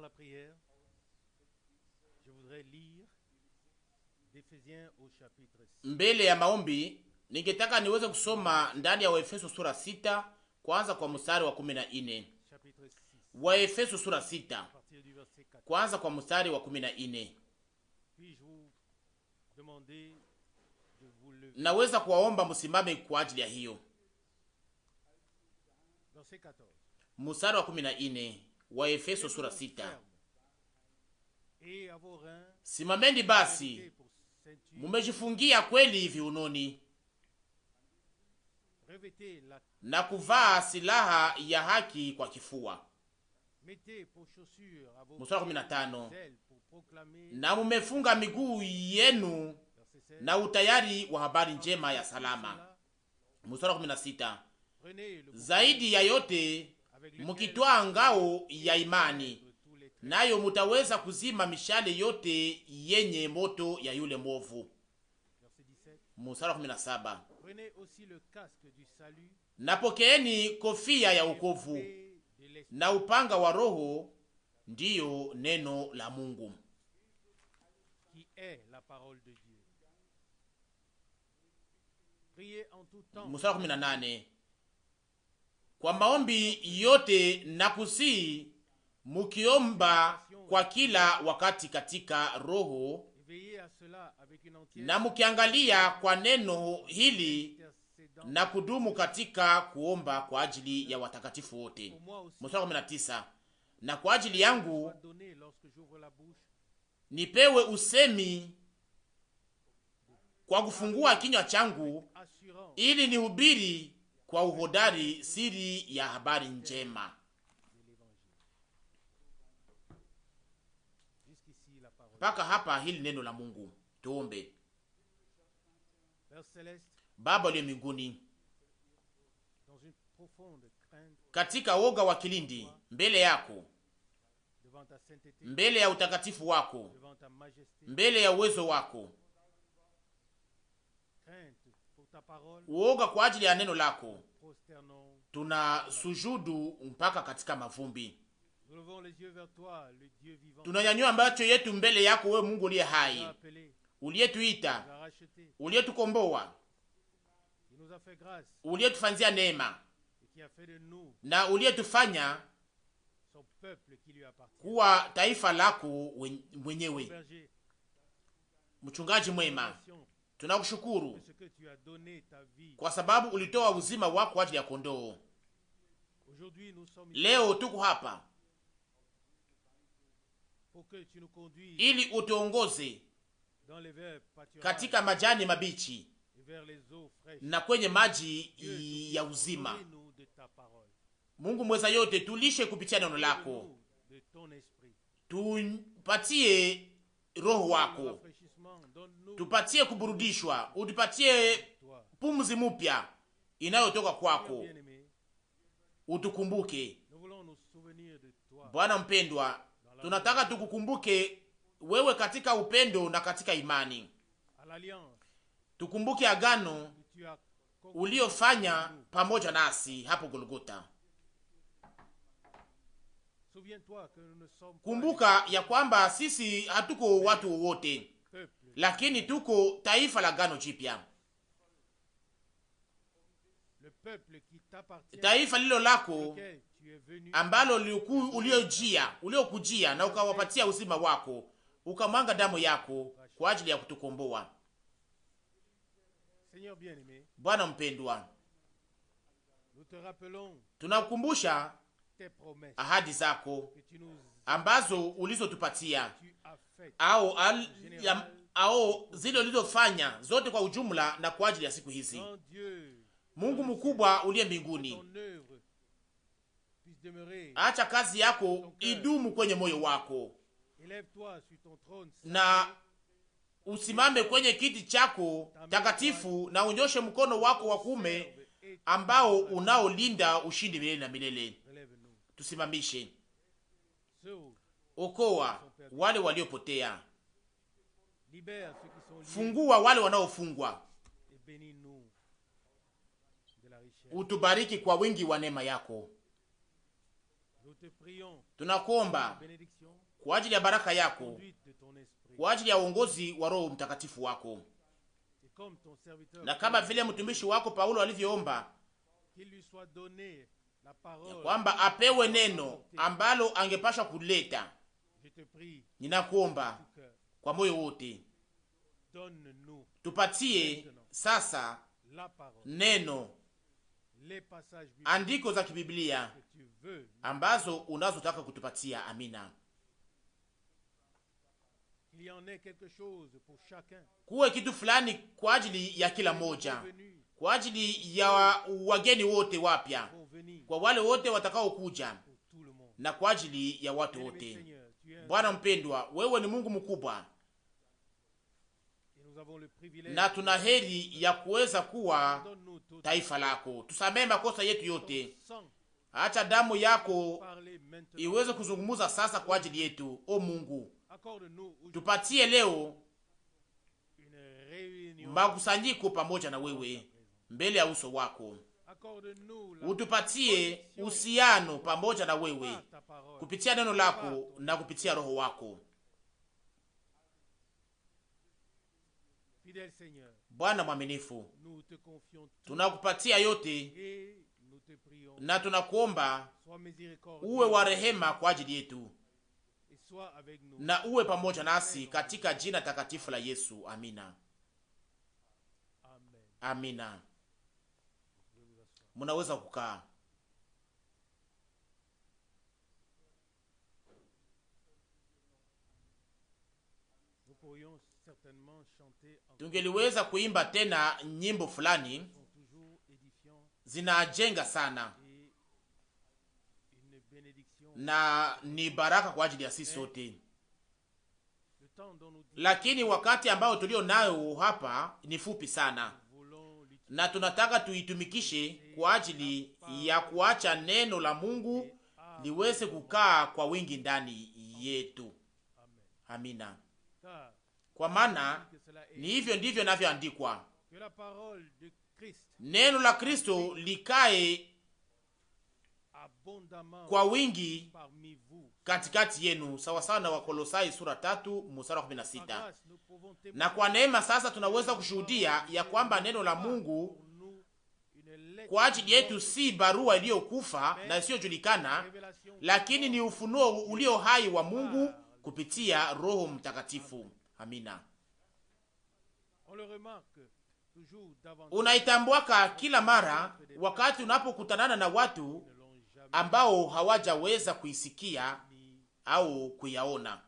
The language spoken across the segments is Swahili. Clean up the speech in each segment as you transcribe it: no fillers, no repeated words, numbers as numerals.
la prière, je voudrais lire d'Éphésiens au chapitre 6. Mbele ya maombi ningetaka niweze kusoma ndani ya Waefeso sura 6 kwanza kwa mstari wa 14. Chapitre 6, Waefeso sura à 6 partir du verset 4. kwanza kwa mstari wa 14. Puis-je vous demander de vous lever? Naweza kuwaomba msimame kwa ajili ya hiyo. Verset 14. Mstari wa 14 wa Efeso sura 6. Et à vos reins, Simameni basi, pour ceinture, mumejifungia kweli viunoni revêtez la, na kuvaa silaha ya haki kwa kifua. mettez pour chaussures à vos Mstari wa 15. zèle pour proclamer. Na mumefunga miguu yenu Verset 16. na utayari wa habari njema ya salama. Mstari wa 16. Prenez le Zaidi ya yote avec lequel mukitwaa ngao ya imani, tous les traits. nayo mutaweza kuzima mishale yote yenye moto ya yule mwovu. Verset 17. Mstari wa 17. Prenez aussi le casque du salut Napokeeni kofia ya wokovu et de l'esprit, na upanga wa Roho, ndiyo neno la Mungu. qui est la parole de Dieu. Priez en tout temps. Mstari wa 18. Kwa maombi yote na kusii mukiomba kwa kila wakati katika Roho, Et veillez à cela avec une entière na mukiangalia kwa neno hili intercédant na kudumu katika kuomba kwa ajili ya watakatifu wote. pour moi aussi. Mstari wa 19. Na kwa ajili yangu Soit donné lorsque j'ouvre la bouche nipewe usemi kwa kufungua kinywa changu, assurant ili nihubiri kwa uhodari siri ya habari njema. de l'évangile. Jusqu'ici la parole. Mpaka hapa hili neno la Mungu. Tuombe. Père céleste, Baba uliye mbinguni, dans une profonde crainte katika woga wa kilindi mbele yako, devant ta sainteté, mbele ya utakatifu wako, devant ta majesté, mbele ya uwezo wako, crainte pour ta parole, uoga kwa ajili ya neno lako, prosternons. tuna sujudu mpaka katika mavumbi. Nous levons les yeux vers toi, le Dieu vivant. Tunanyanyua macho yetu mbele yako, wewe Mungu uliye Tu nous as hai, appelés, uliyetuita, tu nous as rachetés, uliyetukomboa, qui nous a fait grâce uliyetufanzia neema et qui a fait de nous na uliyetufanya son peuple qui lui appartient. kuwa taifa lako mwenyewe. Berger, Mchungaji mwema, nation, tunakushukuru de ce que tu as donné ta vie. kwa sababu ulitoa uzima wako kwa ajili ya kondoo. Aujourd'hui, nous sommes ici Leo tuko hapa pour que tu nous conduises ili utuongoze dans les verts pâturages katika majani mabichi et vers les eaux fraîches. na kwenye maji Dieu, ya uzima. nourris-nous de ta parole. Mungu mweza yote, tulishe kupitia neno lako, Nourris-nous de ton esprit. tupatie roho Donne-nous wako, rafraîchissement, donne-nous tupatie kuburudishwa, utupatie toi. pumzi mpya inayotoka Seigneur kwako, bien-aimé, utukumbuke. nous voulons nous souvenir de toi Bwana mpendwa, tunataka tukukumbuke wewe katika upendo na katika imani. à l'alliance Tukumbuke agano que tu as conclue uliofanya avec nous. pamoja nasi hapo Golgota. Souviens-toi que nous ne sommes pas Kumbuka ya kwamba sisi hatuko watu wowote, le peuple, lakini tuko taifa la agano jipya, le peuple qui t'appartient, taifa lilo lako auquel tu es venu ambalo uliokujia na ukawapatia uzima wako, ukamwanga damu yako kwa ajili ya kutukomboa. Seigneur bien-aimé, Bwana mpendwa, nous te rappelons tunakukumbusha tes promesses ahadi zako que tu nous ambazo ulizotupatia tu as faites au zile ulizofanya zote kwa ujumla na kwa ajili ya siku hizi. Grand Dieu, Mungu mkubwa uliye mbinguni, ton œuvre puisse demeurer. acha kazi yako idumu kwenye moyo wako, Élève-toi sur ton trône na usimame kwenye kiti chako takatifu, na unyoshe mkono wako wa kuume ambao unaolinda ushindi milele na milele. relève-nous. Tusimamishe, Sauve, okoa wale waliopotea, libère ceux qui sont liés fungua wale wanaofungwa, et bénis-nous de la richesse. utubariki kwa wingi wa neema yako. Nous tunakuomba kwa ajili ya baraka yako, kwa ajili ya uongozi wa Roho Mtakatifu wako, na kama vile mtumishi wako Paulo alivyoomba ya kwamba apewe neno ambalo angepasha kuleta. Ninakuomba kwa moyo wote, tupatie sasa neno, andiko za kibiblia ambazo unazotaka kutupatia. Amina. Kuwe kitu fulani kwa ajili ya kila moja, kwa ajili ya wageni wote wapya, kwa wale wote watakao kuja, na kwa ajili ya watu wote. Bwana mpendwa, wewe ni Mungu mkubwa, na tuna heri ya kuweza kuwa taifa lako. Tusamehe makosa yetu yote, acha damu yako iweze kuzungumuza sasa kwa ajili yetu. O Mungu, tupatie leo makusanyiko pamoja na wewe mbele ya uso wako. Utupatie uhusiano pamoja na wewe kupitia neno lako na kupitia Roho wako. Bwana mwaminifu, tunakupatia yote na tunakuomba uwe wa rehema kwa ajili yetu na uwe pamoja nasi katika jina takatifu la Yesu. Amina. Amina. Munaweza kukaa. Tungeliweza kuimba tena nyimbo fulani, zinajenga sana na ni baraka kwa ajili ya sisi sote. Lakini wakati ambao tulio nayo hapa ni fupi sana, na tunataka tuitumikishe kwa ajili ya kuacha neno la Mungu liweze kukaa kwa wingi ndani yetu. Amina. Kwa maana ni hivyo ndivyo navyoandikwa, neno la Kristo likae kwa wingi katikati yenu, sawa sawa na Wakolosai sura 3 mstari wa 16. Na kwa neema sasa tunaweza kushuhudia ya kwamba neno la Mungu kwa ajili yetu si barua iliyokufa na isiyojulikana, lakini ni ufunuo ulio hai wa Mungu kupitia Roho Mtakatifu. Amina. Unaitambuaka kila mara wakati unapokutanana na watu ambao hawajaweza kuisikia au kuyaona.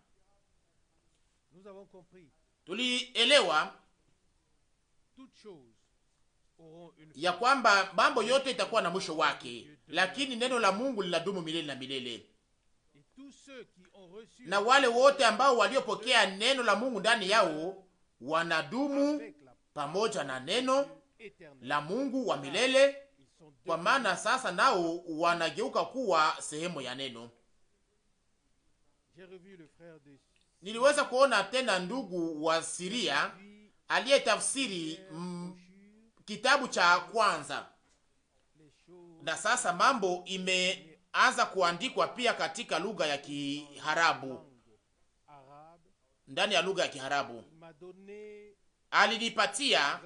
Tulielewa ya kwamba mambo yote itakuwa na mwisho wake, lakini neno la Mungu linadumu milele na milele. Na wale wote ambao waliopokea neno la Mungu ndani yao wanadumu pamoja na neno la Mungu wa milele, kwa maana sasa nao wanageuka kuwa sehemu ya neno. Niliweza kuona tena ndugu wa Siria aliyetafsiri kitabu cha kwanza, na sasa mambo imeanza kuandikwa pia katika lugha ya Kiharabu, ndani ya lugha ya Kiharabu. Alinipatia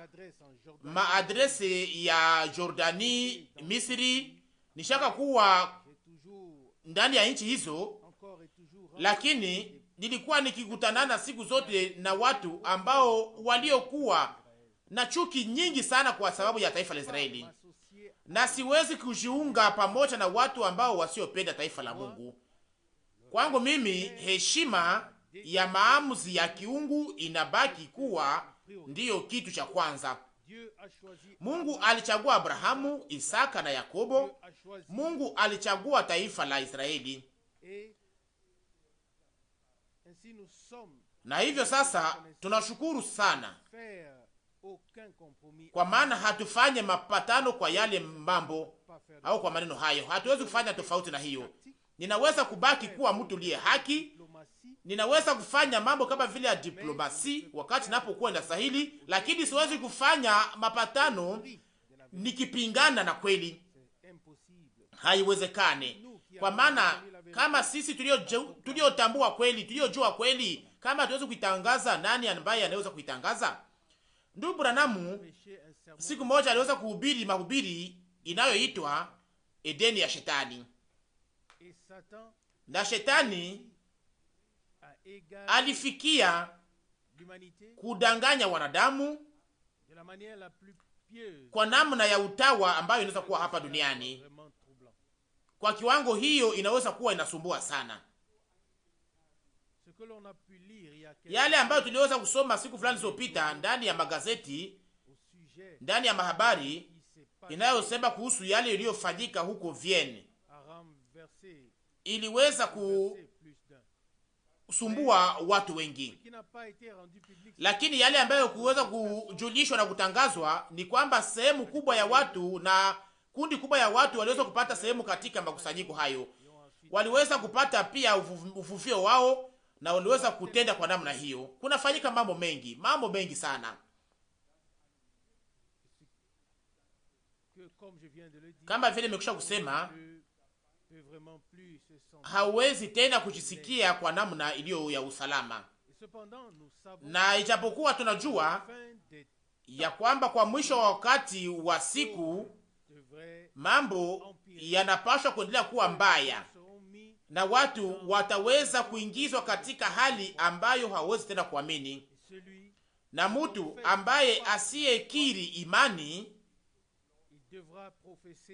maadrese ya Jordani, Misri. Nishaka kuwa ndani ya nchi hizo, lakini nilikuwa nikikutanana siku zote na watu ambao waliokuwa na chuki nyingi sana kwa sababu ya taifa la Israeli, na siwezi kujiunga pamoja na watu ambao wasiopenda taifa la Mungu. Kwangu mimi heshima ya maamuzi ya kiungu inabaki kuwa ndiyo kitu cha kwanza. Mungu alichagua Abrahamu, Isaka na Yakobo. Mungu alichagua taifa la Israeli, na hivyo sasa tunashukuru sana, kwa maana hatufanye mapatano kwa yale mambo au kwa maneno hayo. Hatuwezi kufanya tofauti na hiyo. Ninaweza kubaki kuwa mtu liye haki, ninaweza kufanya mambo kama vile ya diplomasi wakati napokuwa inastahili, lakini siwezi kufanya mapatano nikipingana na kweli. Haiwezekane. Kwa maana kama sisi tuliotambua kweli, tuliojua kweli, kama tuweze kuitangaza, nani ambaye anaweza kuitangaza? Ndugu Branamu siku moja aliweza kuhubiri mahubiri inayoitwa Edeni ya Shetani, na Shetani alifikia kudanganya wanadamu kwa namna ya utawa ambayo inaweza kuwa hapa duniani. Kwa kiwango hiyo inaweza kuwa inasumbua sana. Yale ambayo tuliweza kusoma siku fulani zilizopita ndani ya magazeti, ndani ya mahabari inayosema kuhusu yale iliyofanyika huko Vienne, iliweza kusumbua watu wengi, lakini yale ambayo kuweza kujulishwa na kutangazwa ni kwamba sehemu kubwa ya watu na kundi kubwa ya watu waliweza kupata sehemu katika makusanyiko hayo, waliweza kupata pia ufufio wao na waliweza kutenda kwa namna hiyo. Kunafanyika mambo mengi sana, kama vile nimekwisha kusema. Hauwezi tena kujisikia kwa namna iliyo ya usalama, na ijapokuwa tunajua ya kwamba kwa mwisho wa wakati wa siku mambo yanapaswa kuendelea kuwa mbaya, na watu wataweza kuingizwa katika hali ambayo hawezi tena kuamini, na mtu ambaye asiyekiri imani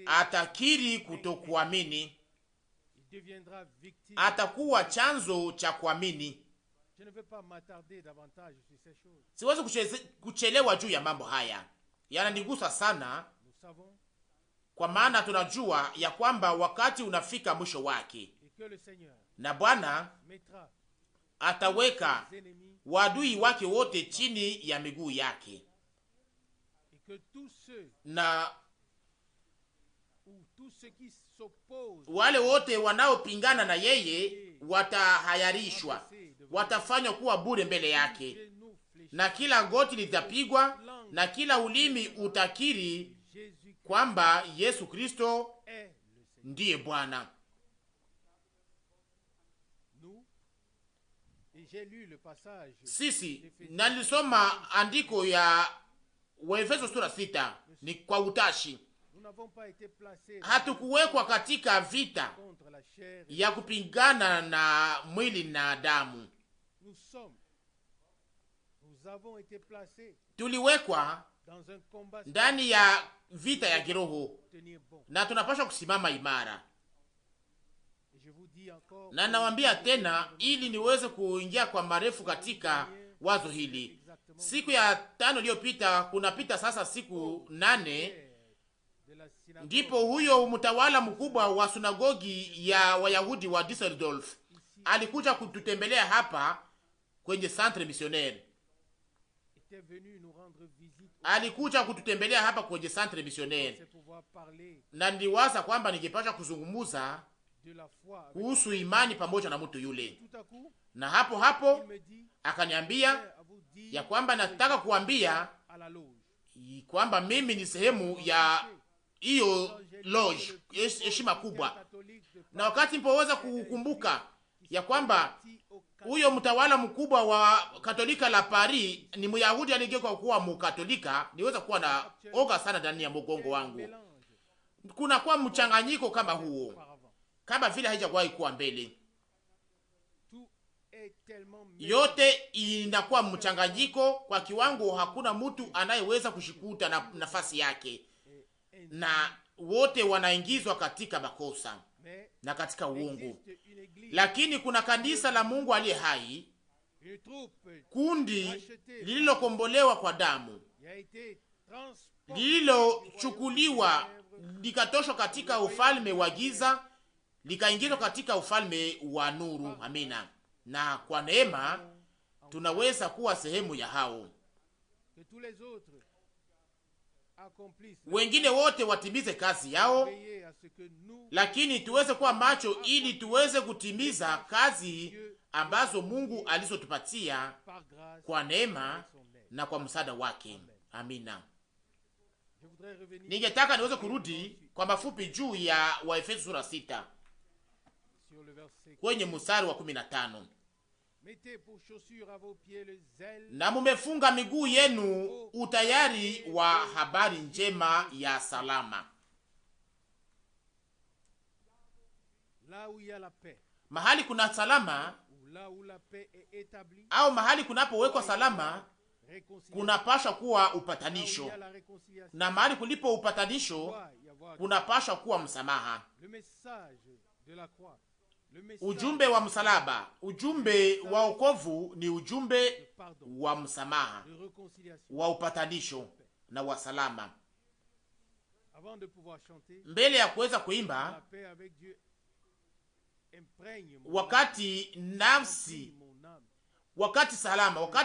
atakiri kutokuamini, atakuwa chanzo cha kuamini. Siwezi kuchelewa juu ya mambo haya, yananigusa sana, kwa maana tunajua ya kwamba wakati unafika mwisho wake, na Bwana ataweka wadui wake wote chini ya miguu yake, na wale wote wanaopingana na yeye watahayarishwa, watafanywa kuwa bure mbele yake, na kila goti litapigwa na kila ulimi utakiri kwamba Yesu Kristo ndiye Bwana. Sisi nilisoma andiko ya Waefeso sura 6 ni kwa utashi. Hatukuwekwa katika vita ya kupingana na mwili na damu, tuliwekwa ndani ya vita ya kiroho, na tunapaswa kusimama imara. Na nawaambia tena, ili niweze kuingia kwa marefu katika wazo hili, siku ya 5 iliyopita, kunapita sasa siku 8, ndipo huyo mtawala mkubwa wa sunagogi ya Wayahudi wa Düsseldorf alikuja kututembelea hapa kwenye centre missionnaire. Alikuja kututembelea hapa kwenye centre missionnaire, na niliwaza kwamba ningepasha kuzungumuza kuhusu imani pamoja na mtu yule, na hapo akaniambia ya kwamba nataka kuambia kwamba mimi ni sehemu ya hiyo lodge, heshima kubwa. Na wakati mpoweza kukumbuka ya kwamba huyo mtawala mkubwa wa Katolika la Paris ni Myahudi aliyegeuka kuwa Mkatolika, niweza kuwa na oga sana ndani ya mgongo wangu. Kuna kwa mchanganyiko kama huo, kama vile haijawahi kuwa mbele. Yote inakuwa mchanganyiko kwa kiwango hakuna mtu anayeweza kushikuta na nafasi yake, na wote wanaingizwa katika makosa na katika uongo. Lakini kuna kanisa la Mungu aliye hai, kundi lililokombolewa kwa damu, lililochukuliwa likatoshwa katika ufalme wa giza likaingizwa katika ufalme wa nuru. Amina. Na kwa neema tunaweza kuwa sehemu ya hao. Wengine wote watimize kazi yao, lakini tuweze kuwa macho ili tuweze kutimiza kazi ambazo Mungu alizotupatia kwa neema na kwa msaada wake. Amina. Ningetaka niweze kurudi kwa mafupi juu ya Waefeso sura 6. kwenye mstari wa 15, na mumefunga miguu yenu utayari wa habari njema ya salama. Mahali kuna salama au mahali kunapowekwa salama, kunapasha kuwa upatanisho, na mahali kulipo upatanisho kunapasha kuwa msamaha. Ujumbe wa msalaba, ujumbe wa wokovu ni ujumbe wa msamaha, wa upatanisho na wa salama. Mbele ya kuweza kuimba, wakati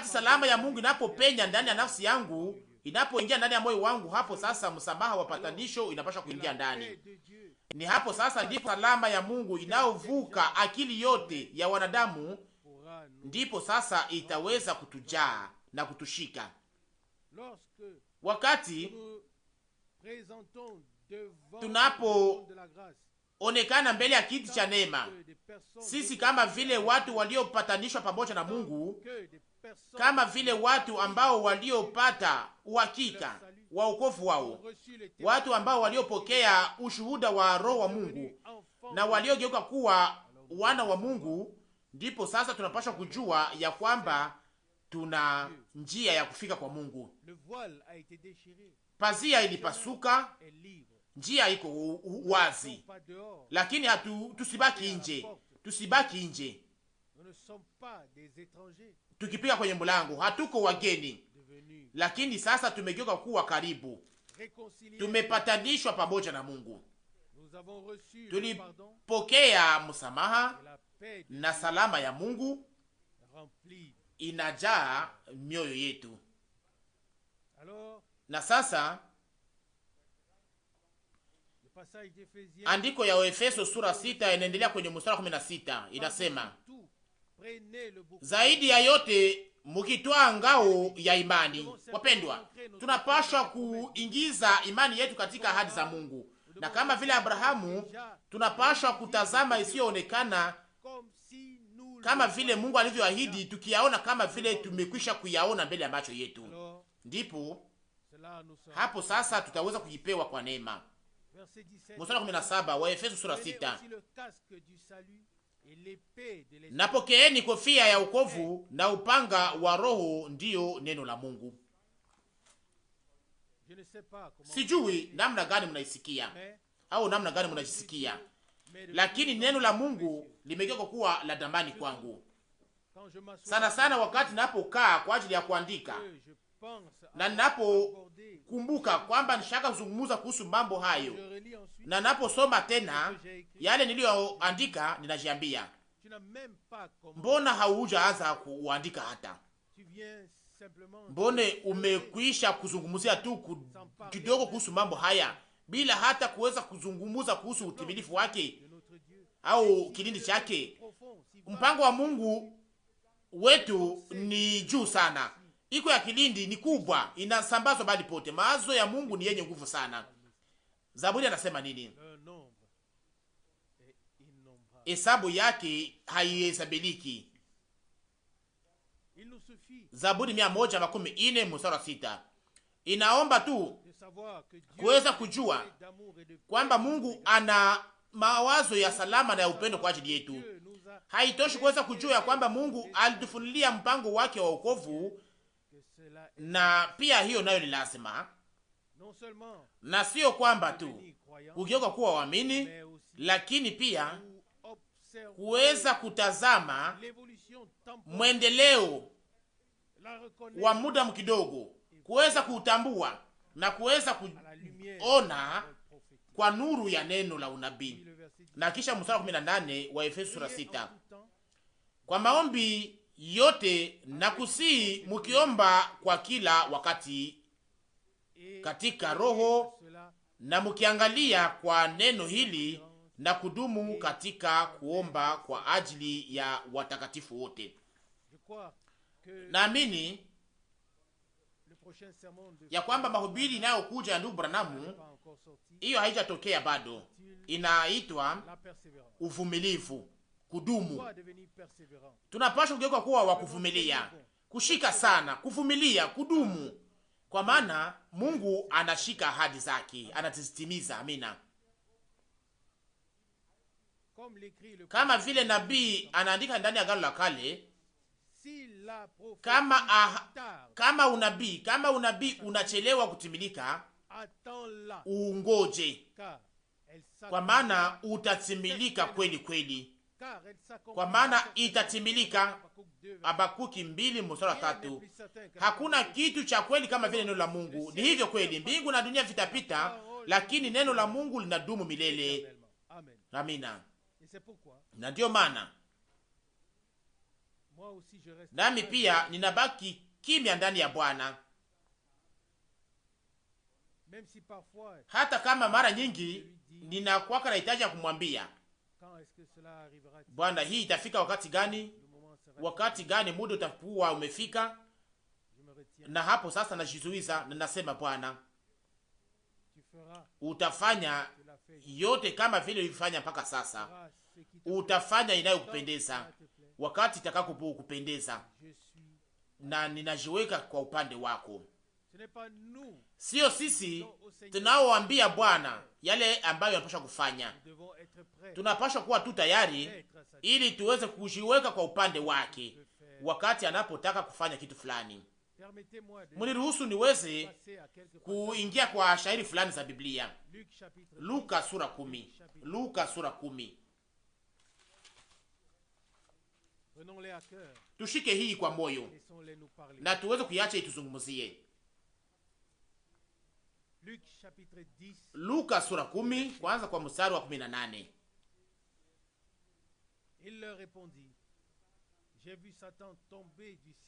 salama ya Mungu inapopenya ndani ya nafsi yangu, inapoingia ndani ya moyo wangu, hapo sasa msamaha wa patanisho inapaswa kuingia ndani. Ni hapo sasa ndipo salama ya Mungu inayovuka akili yote ya wanadamu, ndipo sasa itaweza kutujaa na kutushika. Wakati tunapoonekana mbele ya kiti cha neema, sisi kama vile watu waliopatanishwa pamoja na Mungu, kama vile watu ambao waliopata uhakika wa wokovu wao, watu ambao waliopokea ushuhuda wa Roho wa Mungu na waliogeuka kuwa wana wa Mungu, ndipo sasa tunapaswa kujua ya kwamba tuna njia ya kufika kwa Mungu. Pazia ilipasuka, njia iko wazi, lakini tusibaki nje tukipiga kwenye mlango. Hatuko wageni, lakini sasa tumegeuka kuwa karibu, tumepatanishwa pamoja na Mungu, tulipokea msamaha, na salama ya Mungu inajaa mioyo yetu. Na sasa andiko ya Efeso sura 6 inaendelea kwenye mstari 16, inasema, zaidi ya yote mukitwaa ngao ya imani. Wapendwa, tunapaswa kuingiza imani yetu katika ahadi za Mungu, na kama vile Abrahamu tunapaswa kutazama isiyoonekana, kama vile Mungu alivyoahidi, tukiyaona kama vile tumekwisha kuyaona mbele ya macho yetu. Ndipo hapo sasa tutaweza kujipewa kwa neema. Mstari 17 wa Efeso sura 6, napokeeni kofia ya wokovu na upanga wa Roho, ndiyo neno la Mungu. Sijui namna gani mnaisikia au namna gani mnajisikia, lakini neno la Mungu limegeuka kuwa la damani kwangu sana sana, wakati ninapokaa kwa ajili ya kuandika na ninapokumbuka kwamba nishaka kuzungumza kuhusu mambo hayo, na ninaposoma tena yale niliyoandika, ninajiambia, mbona haujaanza kuandika hata? Mbone umekwisha kuzungumzia tu kidogo kuhusu mambo haya bila hata kuweza kuzungumza kuhusu utimilifu wake au kilindi chake? Mpango wa Mungu wetu ni juu sana, iko ya kilindi ni kubwa, inasambazwa bali pote. Mawazo ya Mungu ni yenye nguvu sana. Zaburi anasema nini? Hesabu yake haihesabiliki. Zaburi 114 mstari wa 6 inaomba tu kuweza kujua kwamba Mungu ana mawazo ya salama na ya upendo kwa ajili yetu. Haitoshi kuweza kujua ya kwamba Mungu alitufunulia mpango wake wa wokovu, na pia hiyo nayo ni lazima, na sio kwamba tu kugeuka kuwa waamini, lakini pia kuweza kutazama mwendeleo wa muda mkidogo, kuweza kuutambua na kuweza kuona kwa nuru ya neno la unabii. Na kisha mstari 18 wa Efeso sura 6, kwa maombi yote na kusii mukiomba kwa kila wakati katika Roho, na mukiangalia kwa neno hili na kudumu katika kuomba kwa ajili ya watakatifu wote. Naamini ya kwamba mahubiri inayokuja ya ndugu Branamu, hiyo haijatokea bado, inaitwa uvumilivu kudumu. Tunapaswa kugeuka kuwa wa kuvumilia, kushika sana, kuvumilia, kudumu, kwa maana Mungu anashika ahadi zake, anazitimiza. Amina. Kama vile nabii anaandika ndani ya Agano la Kale, kama unabii unachelewa kutimilika, uungoje, kwa maana utatimilika kweli kweli, kwa maana itatimilika. Habakuki 2:3. Hakuna kitu cha kweli kama vile neno la Mungu. Ni hivyo kweli, mbingu na dunia vitapita, lakini neno la Mungu linadumu milele. Amina. Na ndiyo maana nami pia ninabaki kimya ndani ya Bwana, hata kama mara nyingi ninakuwa na hitaji ya kumwambia Bwana, hii itafika wakati gani? Wakati gani? Muda utakuwa umefika. Na hapo sasa najizuiza na nasema, Bwana, utafanya yote kama vile ulifanya mpaka sasa. Utafanya inayokupendeza wakati itakapokupendeza, na ninajiweka kwa upande wako. Sio sisi tunaoambia Bwana yale ambayo anapaswa kufanya. Tunapaswa kuwa tu tayari ili tuweze kujiweka kwa upande wake wakati anapotaka kufanya kitu fulani. Mniruhusu niweze kuingia kwa shairi fulani za Biblia. Luka sura 10. Luka sura 10. Tushike hii kwa moyo na tuweze kuiacha ituzungumzie. Luka sura 10 kwanza kwa mstari wa 18.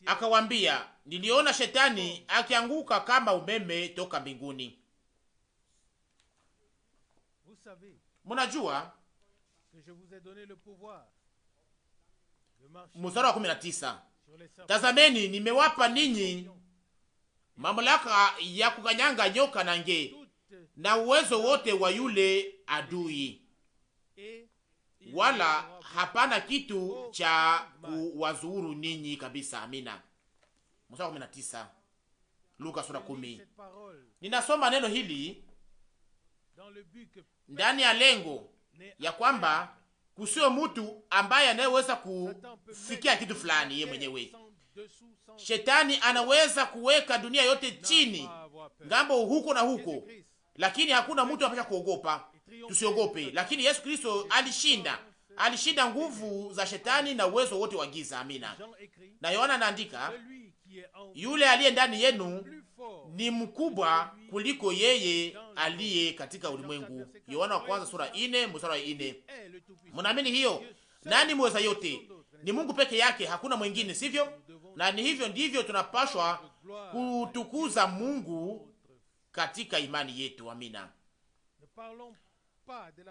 Akawambia, niliona shetani akianguka kama umeme toka mbinguni. Munajua, mstari wa 19, tazameni nimewapa ninyi mamlaka ya kukanyanga nyoka na nge na uwezo wote wa yule adui, wala hapana kitu cha kuwazuru ninyi kabisa. Amina. Mstari wa 19, Luka sura 10. Ninasoma neno hili ndani ya lengo ya kwamba kusiwe mtu ambaye anayeweza kufikia kitu fulani yeye mwenyewe. Shetani anaweza kuweka dunia yote chini, ngambo huko na huko, lakini hakuna mtu anapaswa kuogopa. Tusiogope, lakini Yesu Kristo alishinda nguvu za shetani na uwezo wote wa giza. Amina. Na Yohana anaandika, yule aliye ndani yenu ni mkubwa kuliko yeye aliye katika ulimwengu. Yohana wa kwanza sura 4 mstari wa 4. Mnaamini hiyo? Nani mweza yote? Ni Mungu peke yake, hakuna mwingine, sivyo? Na ni hivyo ndivyo tunapashwa kutukuza Mungu katika imani yetu. Amina.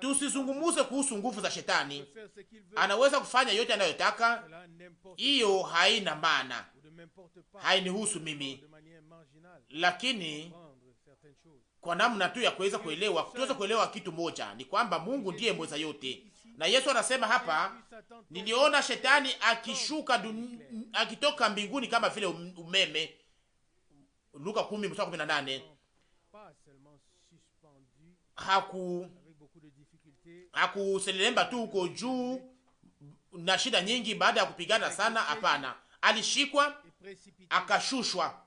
Tusizungumuze kuhusu nguvu za shetani. Anaweza kufanya yote anayotaka. Hiyo haina maana, hainihusu mimi, lakini kwa namna tu ya kuweza kuelewa, tuweze kuelewa kitu moja, ni kwamba Mungu ndiye mweza yote. Na Yesu anasema hapa, niliona shetani akishuka akitoka mbinguni kama vile umeme. Luka 10:18. Hakuselemba tu huko juu na shida nyingi baada ya kupigana sana. Hapana, alishikwa akashushwa,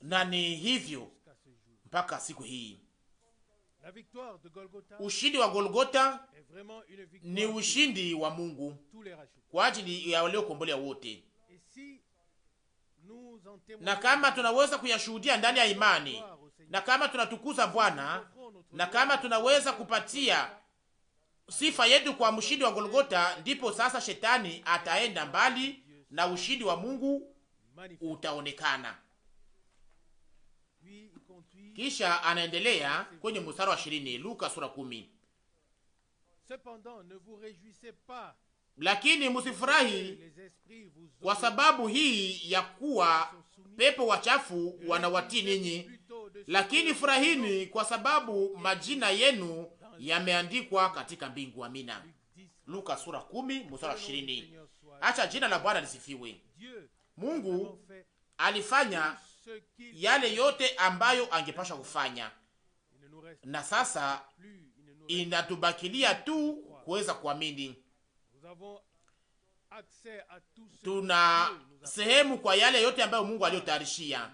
na ni hivyo mpaka siku hii. Ushindi wa Golgota ni ushindi wa Mungu kwa ajili ya waliokombolewa wote, na kama tunaweza kuyashuhudia ndani ya imani, na kama tunatukuza Bwana, na kama tunaweza kupatia sifa yetu kwa mshindi wa Golgota, ndipo sasa shetani ataenda mbali na ushindi wa Mungu utaonekana. Kisha anaendelea kwenye mstari wa 20, Luka sura 10. Lakini musifurahi kwa sababu hii ya kuwa pepo wachafu wanawatii ninyi, lakini furahini kwa sababu majina yenu yameandikwa katika mbingu. Amina. Luka sura 10 mstari 20. Acha jina la Bwana lisifiwe. Mungu alifanya yale yote ambayo angepasha kufanya, na sasa inatubakilia tu kuweza kuamini. Tuna sehemu kwa yale yote ambayo Mungu aliyotayarishia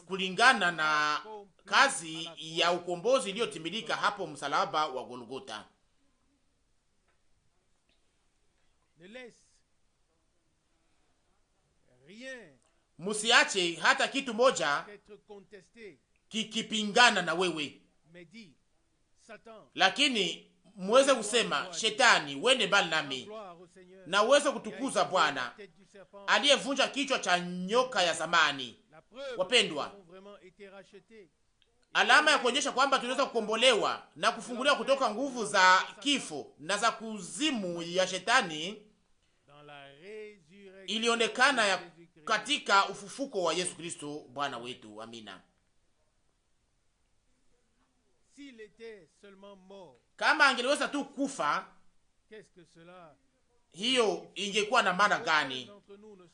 kulingana na kazi ya ukombozi iliyotimilika hapo msalaba wa Golgota. Musiache hata kitu moja kikipingana na wewe, lakini muweze kusema, Shetani, wende mbali nami, na uweze kutukuza Bwana aliyevunja kichwa cha nyoka ya zamani. Wapendwa, alama ya kuonyesha kwamba tunaweza kukombolewa na kufunguliwa kutoka nguvu za kifo na za kuzimu ya Shetani ilionekana katika ufufuko wa Yesu Kristo Bwana wetu. Amina. Kama angeliweza tu kufa, hiyo ingekuwa na maana gani?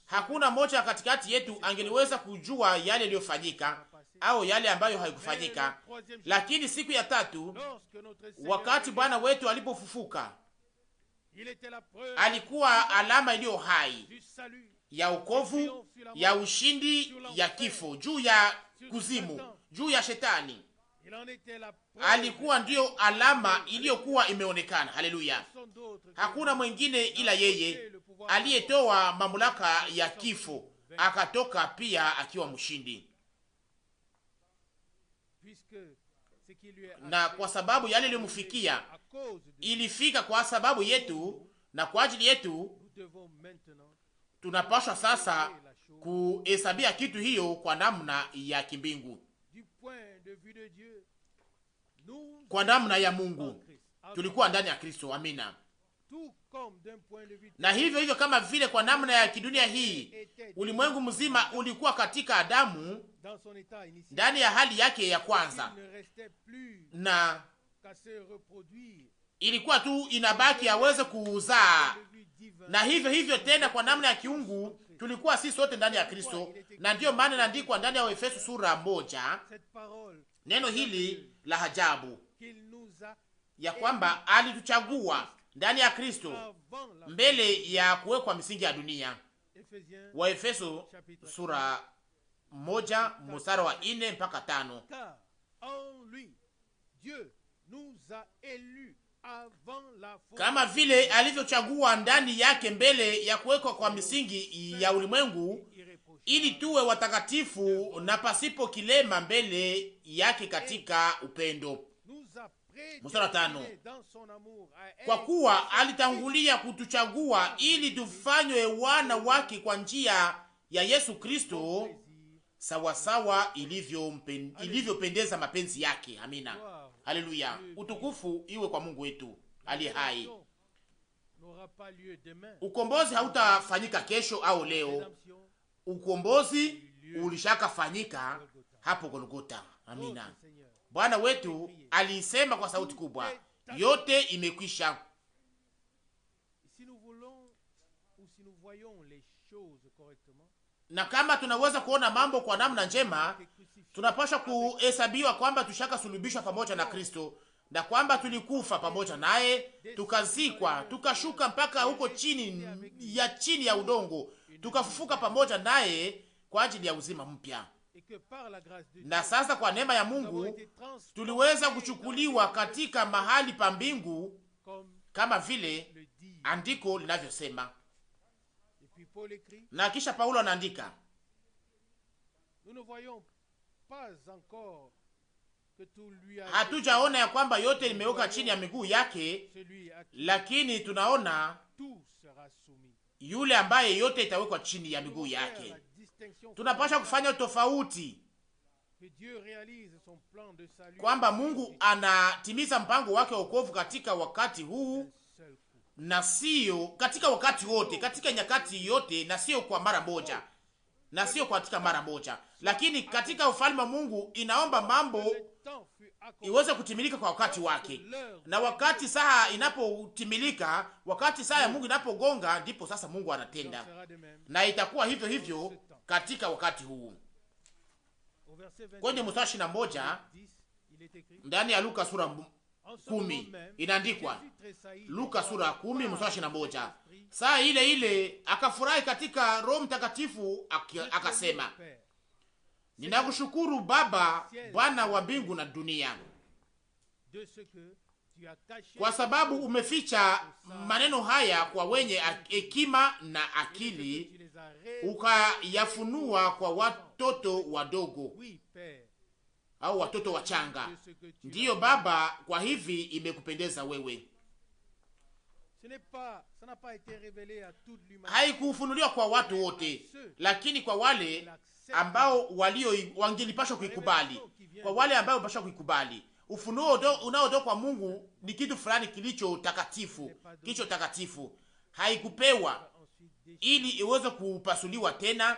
Hakuna mmoja katikati yetu angeliweza kujua yale yaliyofanyika au yale ambayo haikufanyika. Lakini siku ya tatu, wakati Bwana wetu alipofufuka, alikuwa alama iliyo hai ya wokovu, ya ushindi ya kifo juu ya kuzimu, juu ya Shetani. Alikuwa ndiyo alama iliyokuwa imeonekana. Haleluya! Hakuna mwingine ila yeye aliyetoa mamlaka ya kifo, akatoka pia akiwa mshindi. Na kwa sababu yale iliyomfikia ilifika kwa sababu yetu na kwa ajili yetu, tunapaswa sasa kuhesabia kitu hiyo kwa namna ya kimbingu, kwa namna ya Mungu. Tulikuwa ndani ya Kristo. Amina. Na hivyo hivyo, kama vile kwa namna ya kidunia hii, ulimwengu mzima ulikuwa katika Adamu ndani ya hali yake ya kwanza, na ilikuwa tu inabaki aweze kuzaa. Na hivyo hivyo tena kwa namna ya kiungu tulikuwa sisi sote ndani ya Kristo, na ndiyo maana inaandikwa ndani ya Efeso sura 1 neno hili la ajabu ya kwamba alituchagua ndani ya Kristo mbele ya kuwekwa misingi ya dunia. Wa Efeso sura 1 mstari wa 4 mpaka 5. Kama vile alivyochagua ndani yake mbele ya kuwekwa kwa misingi ya ulimwengu, ili tuwe watakatifu na pasipo kilema mbele yake katika upendo. Mstari 5. Kwa kuwa alitangulia kutuchagua ili tufanywe wana wake kwa njia ya Yesu Kristo, sawasawa ilivyopendeza mapenzi yake. Amina. Haleluya. Utukufu iwe kwa Mungu wetu aliye hai. Ukombozi hautafanyika kesho au leo. Ukombozi ulishakafanyika hapo Golgota. Amina. Bwana wetu alisema kwa sauti kubwa, yote imekwisha. Na kama tunaweza kuona mambo kwa namna njema, tunapaswa kuhesabiwa kwamba tushaka sulubishwa pamoja na Kristo, na kwamba tulikufa pamoja naye, tukazikwa, tukashuka mpaka huko chini ya udongo, tukafufuka pamoja naye kwa ajili ya uzima mpya. Na sasa kwa neema ya Mungu tuliweza kuchukuliwa katika mahali pa mbingu kama vile andiko linavyosema. Na kisha Paulo anaandika, hatujaona ya kwamba yote limeweka chini ya miguu yake, lakini tunaona yule ambaye yote itawekwa chini ya miguu yake. Tunapaswa kufanya tofauti kwamba Mungu anatimiza mpango wake wa wokovu katika wakati huu, na sio katika wakati wote, katika nyakati yote, na sio kwa mara moja, na sio katika mara moja, lakini katika ufalme wa Mungu inaomba mambo iweze kutimilika kwa wakati wake, na wakati saa inapotimilika, wakati saa ya Mungu inapogonga, ndipo sasa Mungu anatenda, na itakuwa hivyo hivyo katika wakati huu. Kwenye mstari 21 ndani ya Luka sura 10 inaandikwa, Luka sura 10 mstari 21, saa ile ile akafurahi katika Roho Mtakatifu akasema, ninakushukuru Baba, Bwana wa mbingu na dunia, kwa sababu umeficha maneno haya kwa wenye hekima na akili, ukayafunua kwa watoto wadogo au watoto wachanga. Ndiyo Baba, kwa hivi imekupendeza wewe. Haikufunuliwa kwa watu wote, lakini kwa wale ambao wangelipashwa kuikubali, kwa wale ambao wapashwa kuikubali. Ufunuo unaotoka kwa Mungu ni kitu fulani kilicho takatifu, haikupewa ili iweze kupasuliwa tena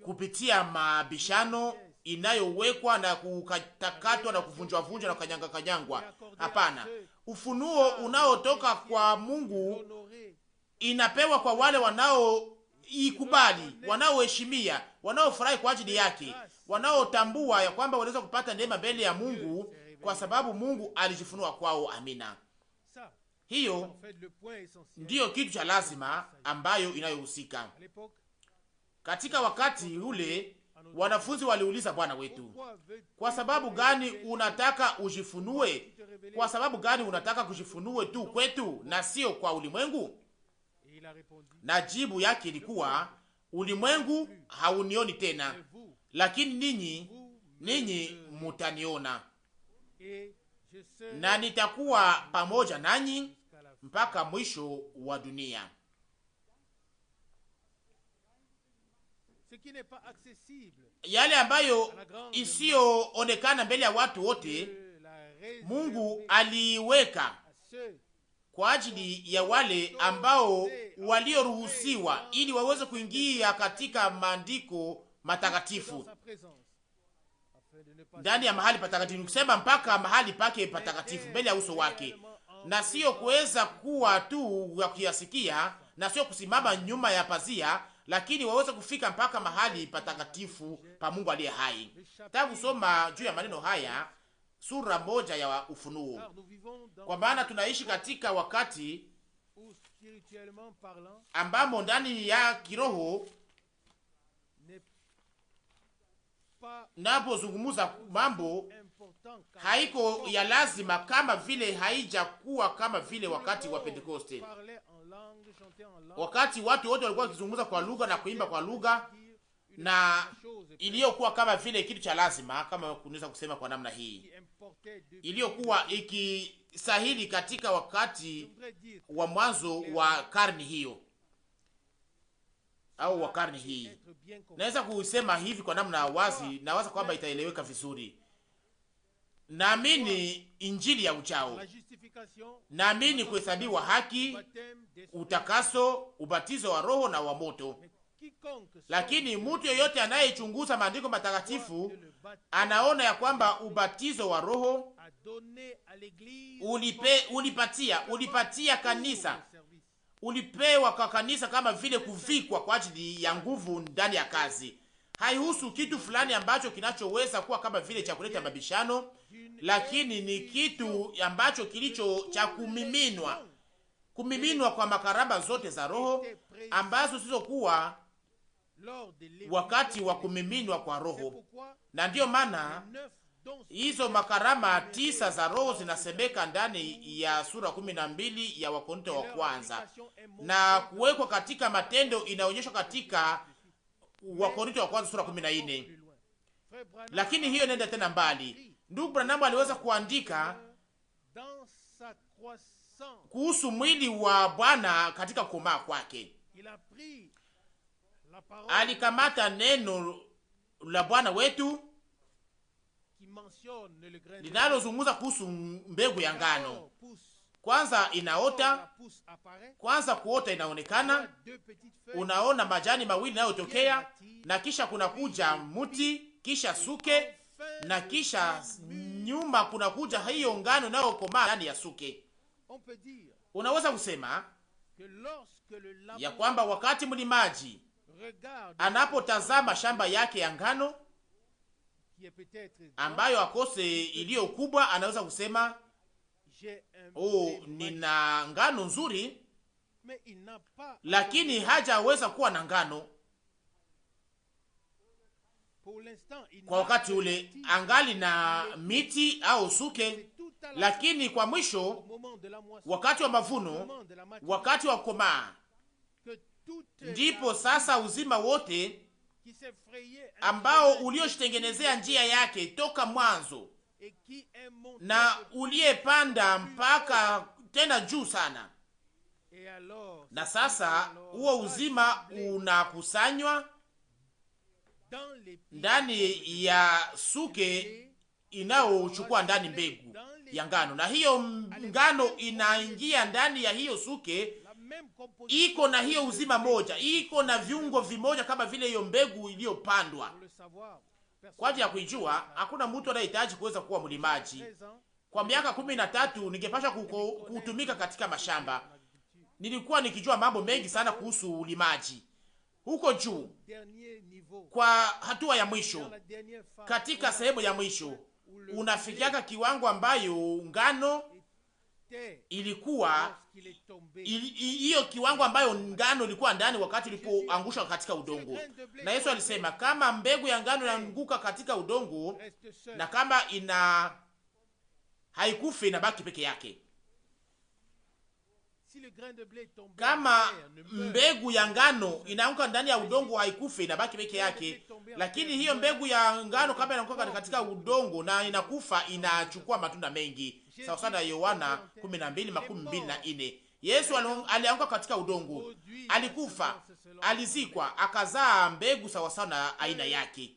kupitia mabishano inayowekwa na kukatakatwa na kuvunjwa na kanyangwa. Hapana, ufunuo unaotoka kwa Mungu inapewa kwa wale wanaoikubali, wanaoheshimia, wanaofurahi kwa ajili yake, wanaotambua ya kwamba wanaweza kupata neema mbele ya Mungu kwa sababu Mungu alijifunua kwao. Amina. Hiyo ndiyo kitu cha lazima ambayo inayohusika. Katika wakati ule wanafunzi waliuliza Bwana wetu, kwa sababu gani unataka ujifunue? Kwa sababu gani unataka kujifunue tu kwetu na sio kwa ulimwengu? Na jibu yake ilikuwa, ulimwengu haunioni tena, lakini ninyi mutaniona, na nitakuwa pamoja nanyi mpaka mwisho wa dunia. Yale ambayo isiyoonekana mbele ya watu wote, Mungu aliweka kwa ajili ya wale ambao walioruhusiwa ili waweze kuingia katika maandiko matakatifu, ndani ya mahali patakatifu, kusema mpaka mahali pake patakatifu, mbele ya uso wake, na sio kuweza kuwa tu ya kuyasikia, na sio kusimama nyuma ya pazia, lakini waweze kufika mpaka mahali patakatifu pa Mungu aliye hai. Nataka kusoma juu ya maneno haya sura 1 ya Ufunuo, kwa maana tunaishi katika wakati ambamo ndani ya kiroho napozungumuza mambo haiko ya lazima kama vile haijakuwa kama vile wakati wa Pentekoste, wakati watu wote walikuwa wakizungumza kwa lugha na kuimba kwa lugha, na iliyokuwa kama vile kitu cha lazima, kama kunaweza kusema kwa namna hii, iliyokuwa ikisahili katika wakati wa mwanzo wa karni hiyo au wa karni hii. Naweza kusema hivi kwa namna wazi, nawaza kwamba itaeleweka vizuri. Naamini injili ya ujao, naamini kuhesabiwa haki, utakaso, ubatizo wa Roho na wa moto. Lakini mtu yeyote anayechunguza maandiko matakatifu anaona ya kwamba ubatizo wa Roho ulipatia kanisa, ulipewa kwa kanisa kama vile kuvikwa kwa ajili ya nguvu ndani ya kazi. Haihusu kitu fulani ambacho kinachoweza kuwa kama vile cha kuleta mabishano, lakini ni kitu ambacho kilicho cha kumiminwa kwa makaraba zote za Roho ambazo zisizokuwa wakati wa kumiminwa kwa Roho. Na ndiyo maana hizo makarama 9 za Roho zinasemeka ndani ya sura 12 ya Wakorintho wa kwanza, na kuwekwa katika matendo inaonyeshwa katika Wakorintho wa kwanza sura 14. Lakini hiyo inaenda tena mbali. Ndugu Branham aliweza kuandika kuhusu mwili wa Bwana katika kukomaa kwake. Alikamata neno la Bwana wetu linalozungumza kuhusu mbegu ya ngano. Kwanza inaota, kwanza kuota inaonekana, unaona majani mawili yanayotokea, na kisha kuna kuja mti, kisha suke, na kisha nyuma kuna kuja hiyo ngano inayokomaa ndani ya suke. Unaweza kusema ya kwamba wakati mlimaji anapotazama shamba yake ya ngano ambayo akose iliyo kubwa, anaweza kusema nina ngano nzuri, lakini hajaweza kuwa na ngano kwa wakati ule, angali na miti au suke. Lakini kwa mwisho, wakati wa mavuno, wakati wa komaa, ndipo sasa uzima wote ambao ulioshitengenezea njia yake toka mwanzo na uliyepanda mpaka tena juu sana, na sasa huo uzima unakusanywa ndani ya suke inayochukua ndani mbegu ya ngano, na hiyo ngano inaingia ndani ya hiyo suke, iko na hiyo uzima moja, iko na viungo vimoja kama vile hiyo mbegu iliyopandwa. Kwa ajili ya kuijua, hakuna mtu anayehitaji kuweza kuwa mlimaji. Kwa miaka 13 ningepasha kutumika katika mashamba, nilikuwa nikijua mambo mengi sana kuhusu ulimaji. Huko juu kwa hatua ya mwisho, katika sehemu ya mwisho, unafikiaka kiwango ambayo ngano ilikuwa hiyo kiwango ambayo ngano ilikuwa ndani wakati ilipoangushwa katika udongo. Na Yesu alisema kama mbegu ya ngano inaanguka katika udongo na kama haikufi, inabaki peke yake. Kama mbegu ya ngano inaanguka ndani ya udongo, haikufi, inabaki peke yake. Lakini hiyo mbegu ya ngano kama inaanguka katika udongo na inakufa, inachukua matunda mengi. Sawa sana Yohana 12:24. Yesu alianguka katika udongo, alikufa, alizikwa, akazaa mbegu sawa sana aina yake.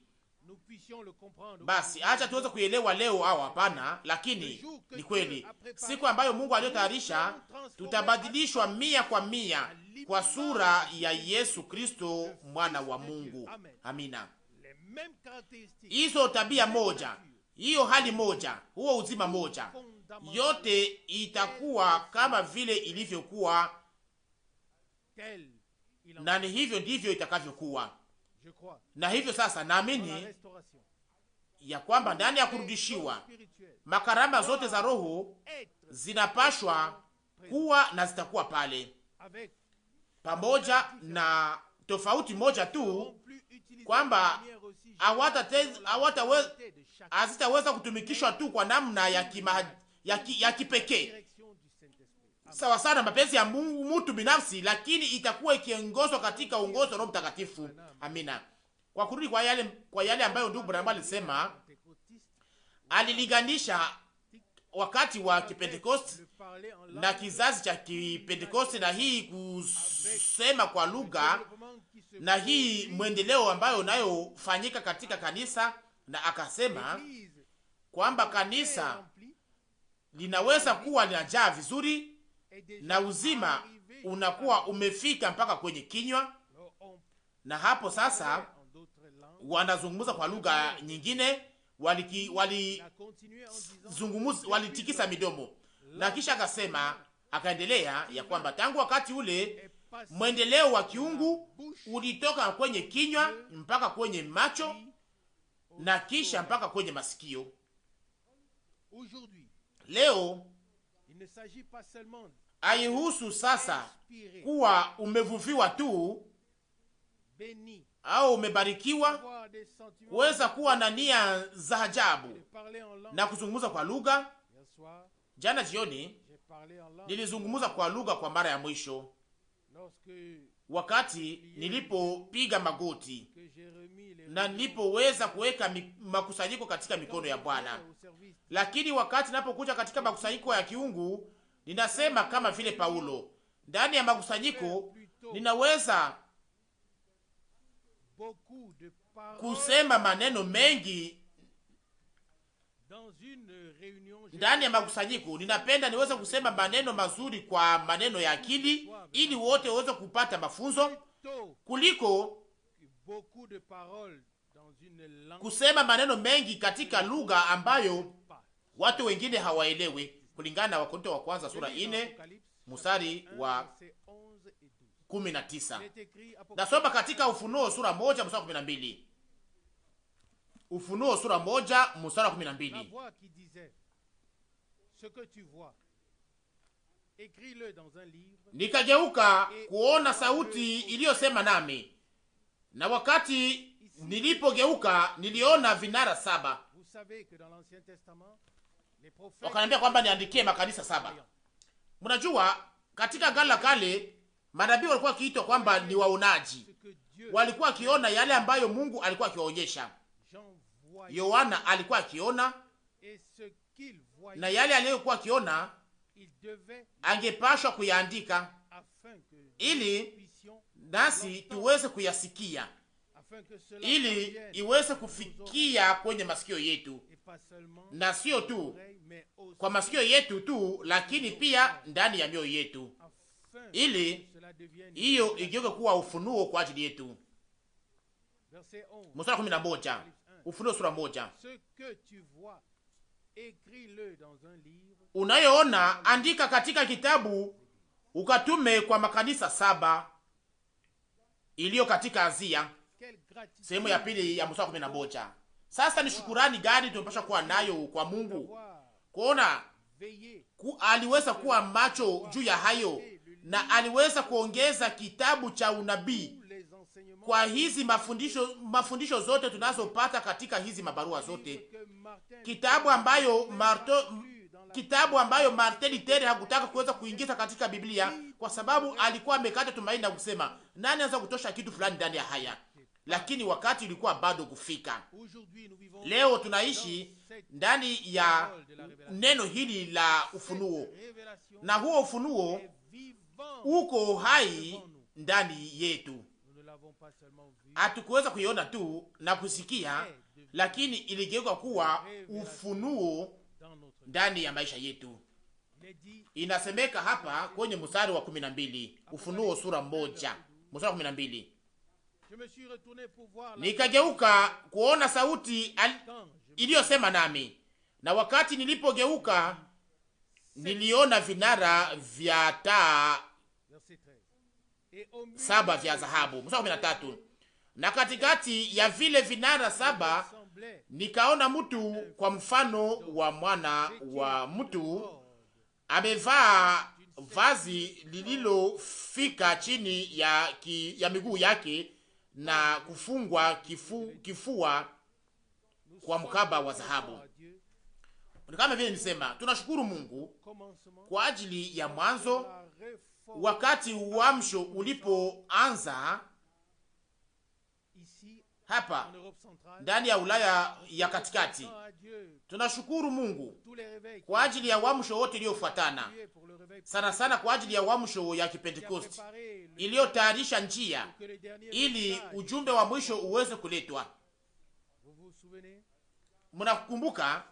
Basi acha tuweze kuelewa leo au hapana, lakini ni kweli siku ambayo Mungu aliyotayarisha tutabadilishwa 100% kwa sura ya Yesu Kristo mwana wa Mungu. Amina. Hizo tabia moja, hiyo hali moja, huo uzima moja, yote itakuwa kama vile ilivyokuwa, na ni hivyo ndivyo itakavyokuwa. Na hivyo sasa naamini ya kwamba ndani ya kurudishiwa makarama zote za Roho zinapashwa kuwa na zitakuwa pale pamoja, na tofauti moja tu kwamba hazitaweza kutumikishwa tu kwa namna ya kipekee sawa sana mapenzi ya mtu binafsi, lakini itakuwa ikiongozwa katika uongozi wa Roho Mtakatifu. Amina. Kwa kurudi kwa yale ambayo ndugu Branham alisema, alilinganisha wakati wa Kipentekoste na kizazi cha Kipentekoste, na hii kusema kwa lugha na hii mwendeleo ambayo unayofanyika katika kanisa, na akasema kwamba kanisa linaweza kuwa linajaa vizuri na uzima unakuwa umefika mpaka kwenye kinywa, na hapo sasa wanazungumza kwa lugha nyingine, walitikisa midomo, na kisha akasema, akaendelea ya kwamba tangu wakati ule mwendeleo wa kiungu ulitoka kwenye kinywa mpaka kwenye macho na kisha mpaka kwenye masikio. Leo haihusu sasa kuwa umevuviwa tu au umebarikiwa kuweza kuwa na nia za ajabu na kuzungumza kwa lugha. Jana jioni nilizungumza kwa lugha kwa mara ya mwisho wakati nilipopiga magoti na nilipoweza kuweka makusanyiko katika mikono ya Bwana. Lakini wakati ninapokuja katika makusanyiko ya kiungu, ninasema kama vile Paulo, ndani ya makusanyiko ninaweza kusema maneno mengi. Ndani ya makusanyiko ninapenda niweze kusema maneno mazuri kwa maneno ya akili, ili wote waweze kupata mafunzo, kuliko kusema maneno mengi katika lugha ambayo watu wengine hawaelewi, kulingana na Wakorintho wa kwanza sura 4 mstari wa 19. Nasoma katika Ufunuo sura 1 mstari wa 12. Ufunuo sura 1 mstari wa 12. Nikageuka kuona sauti iliyosema nami, na wakati nilipogeuka niliona vinara 7. Wakaniambia kwamba niandikie makanisa 7. Mnajua katika Agano la Kale manabii walikuwa wakiitwa kwamba ni waonaji, walikuwa wakiona yale ambayo Mungu alikuwa akiwaonyesha. Yohana alikuwa akiona, na yale aliyokuwa akiona angepashwa kuyaandika ili nasi tuweze kuyasikia, ili iweze kufikia kwenye masikio yetu, na sio tu kwa masikio yetu tu, lakini pia ndani ya mioyo yetu, ili hiyo igeuke kuwa ufunuo kwa ajili yetu. Mstari 11, Ufunuo sura 1. Unayoona andika katika kitabu, ukatume kwa makanisa 7 iliyo katika Asia. Sehemu ya pili ya mstari 11. Sasa ni shukurani gani tunapaswa kuwa nayo kwa Mungu? Kuona aliweza kuwa macho juu ya hayo, na aliweza kuongeza kitabu cha unabii kwa hizi mafundisho zote tunazopata katika hizi mabarua zote, kitabu ambayo Martin Luther hakutaka kuweza kuingiza katika Biblia kwa sababu alikuwa amekata tumaini na kusema nani anaweza kutosha kitu fulani ndani ya haya, lakini wakati ulikuwa bado kufika. Leo tunaishi ndani ya neno hili la ufunuo, na huo ufunuo uko hai ndani yetu. Hatukuweza kuiona tu na kusikia, lakini iligeuka kuwa ufunuo ndani ya maisha yetu. Inasemeka hapa kwenye mstari wa 12, Ufunuo sura 1 mstari wa 12. Nikageuka kuona sauti iliyosema nami, na wakati nilipogeuka niliona vinara vya taa 7 vya dhahabu. Mstari wa 13. Na katikati ya vile vinara 7 nikaona mtu kwa mfano wa mwana wa mtu, amevaa vazi lililofika chini ya miguu yake na kufungwa kifua kwa mkaba wa dhahabu. Kama vile nisema, tunashukuru Mungu kwa ajili ya mwanzo, wakati uamsho ulipoanza hapa ndani ya Ulaya ya katikati. Tunashukuru Mungu kwa ajili ya uamsho wote iliyofuatana, sana sana kwa ajili ya uamsho ya Kipentekosti iliyotayarisha njia ili ujumbe wa mwisho uweze kuletwa. Mnakumbuka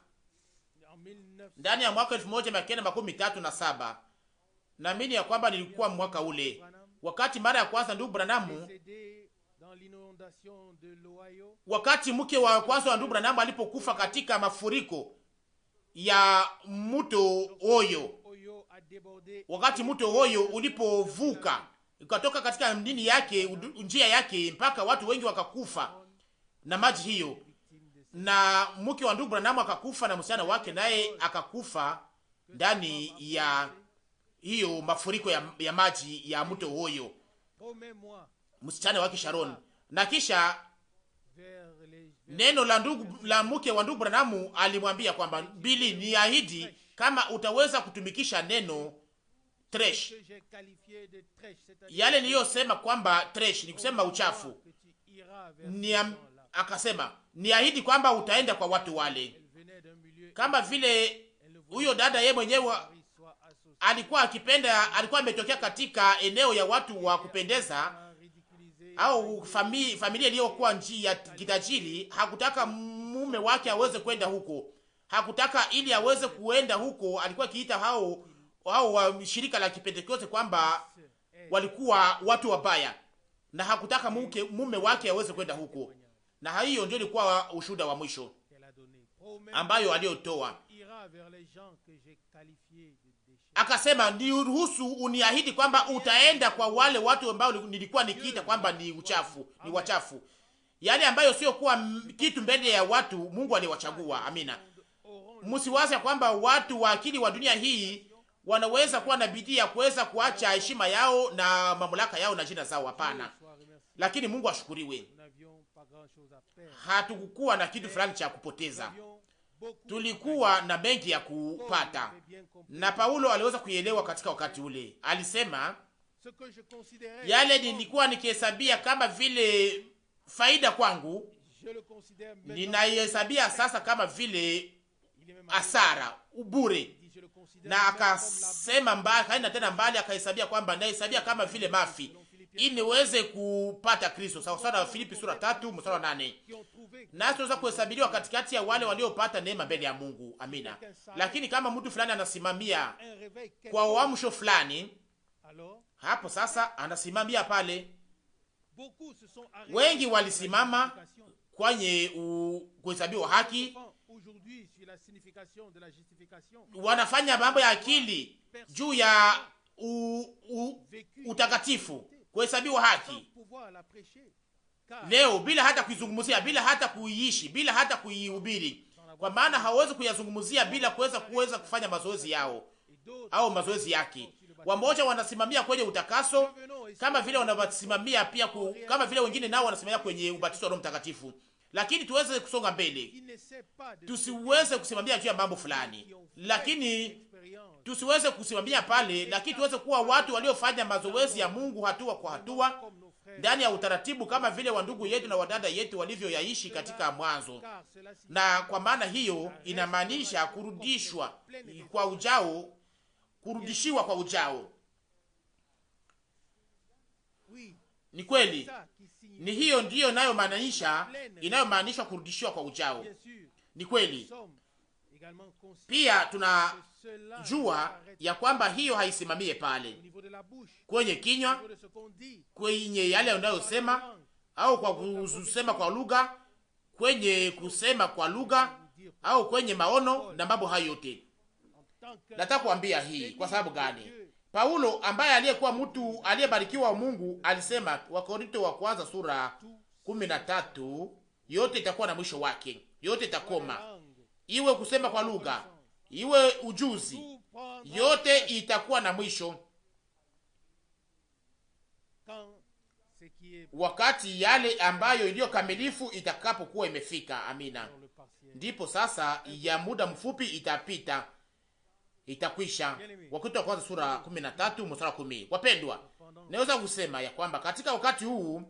ndani ya mwaka 1937, naamini ya kwamba nilikuwa mwaka ule wakati mara ya kwanza ndugu Branham, wakati mke wa kwanza wa ndugu Branham alipokufa katika mafuriko ya mto Oyo, wakati mto Oyo ulipovuka ukatoka katika ndini yake, njia yake, mpaka watu wengi wakakufa na maji hiyo, na mke wa ndugu Branham akakufa na msichana wake naye akakufa ndani ya hiyo mafuriko ya maji ya mto Oyo, msichana wake Sharon. Na kisha neno la mke wa ndugu Branham alimwambia kwamba Bili, ni ahidi kama utaweza kutumikisha neno trash, yale niliyosema kwamba trash ni kusema uchafu, akasema ni ahidi kwamba utaenda kwa watu wale, kama vile huyo dada yeye mwenyewe alikuwa akipenda, alikuwa ametokea katika eneo ya watu wa kupendeza au familia iliyokuwa nchi ya kitajiri. Hakutaka mume wake aweze kwenda huko, hakutaka ili aweze kuenda huko. Alikuwa akiita hao wa shirika la Kipentekoste kwamba walikuwa watu wabaya, na hakutaka mume wake aweze kwenda huko. na hiyo ndio ilikuwa ushuhuda wa mwisho ambayo aliyotoa. Akasema, niruhusu uniahidi kwamba utaenda kwa wale watu ambao nilikuwa nikiita kwamba ni uchafu, ni wachafu, yale ambayo sio kuwa kitu mbele ya watu. Mungu aliwachagua. Amina. Msiwaze kwamba watu wa akili wa dunia hii wanaweza kuwa na bidii ya kuweza kuacha heshima yao na mamlaka yao na jina zao. Hapana, lakini Mungu ashukuriwe, hatukukuwa na kitu fulani cha kupoteza, tulikuwa na mengi ya kupata. Na Paulo aliweza kuielewa katika wakati ule. Alisema, yale nilikuwa nikihesabia kama vile faida kwangu, ninaihesabia sasa kama vile hasara, ubure. Na akasema mbali, haina tena mbali, akahesabia kwamba nahesabia kama vile mafi ili niweze kupata Kristo, sawa sawa na Filipi sura 3 mstari wa 8. Na tunaweza kuhesabiliwa katikati ya wale waliopata neema mbele ya Mungu. Amina. Lakini kama mtu fulani anasimamia kwa uamsho fulani, hapo sasa anasimamia pale. Wengi walisimama kwenye kuhesabiwa haki, wanafanya mambo ya akili juu ya utakatifu, kuhesabiwa haki leo bila hata kuizungumzia, bila hata kuiishi, bila hata kuihubiri, kwa maana hawezi kuyazungumzia bila kuweza kufanya mazoezi yao au mazoezi yake. Wamoja wanasimamia kwenye utakaso kama vile wanasimamia pia kama vile wengine nao wanasimamia kwenye ubatizo wa Roho Mtakatifu. Lakini tuweze kusonga mbele, tusiweze kusimamia juu ya mambo fulani, lakini tusiweze kusimamia pale, lakini tuweze kuwa watu waliofanya mazoezi ya Mungu hatua kwa hatua ndani ya utaratibu, kama vile wandugu yetu na wadada yetu walivyoyaishi katika mwanzo. Na kwa maana hiyo inamaanisha kurudishiwa kwa ujao. Ni kweli, ni hiyo ndiyo inayomaanisha kurudishiwa kwa ujao. Ni kweli. Pia tunajua ya kwamba hiyo haisimamie pale kwenye kinywa, kwenye yale unayosema au kwa kusema kwa lugha, kwenye kusema kwa lugha au kwenye maono na mambo hayo yote. Nataka kuambia hii kwa sababu gani? Paulo ambaye aliyekuwa mtu aliyebarikiwa wa Mungu alisema, Wakorinto wa kwanza sura 13, yote itakuwa na mwisho wake, yote itakoma, iwe kusema kwa lugha, iwe ujuzi, yote itakuwa na mwisho. Wakati yale ambayo iliyo kamilifu itakapokuwa imefika. Amina. Ndipo sasa ya muda mfupi itapita, itakwisha. Wakorintho wa kwanza sura 13 mstari wa 10. Wapendwa, naweza kusema ya kwamba katika wakati huu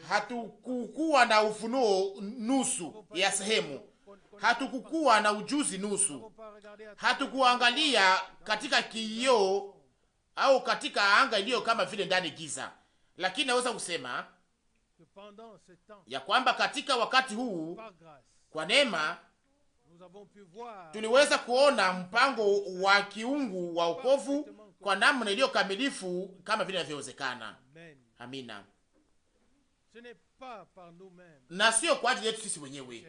hatukukuwa na ufunuo nusu ya sehemu, hatukukuwa na ujuzi nusu, hatukuangalia katika kioo au katika anga iliyo kama vile ndani giza. Lakini naweza kusema ya kwamba katika wakati huu kwa neema tuliweza kuona mpango wa kiungu wa wokovu kwa namna iliyo kamilifu kama vile inavyowezekana. Amina. Na sio kwa ajili yetu sisi wenyewe,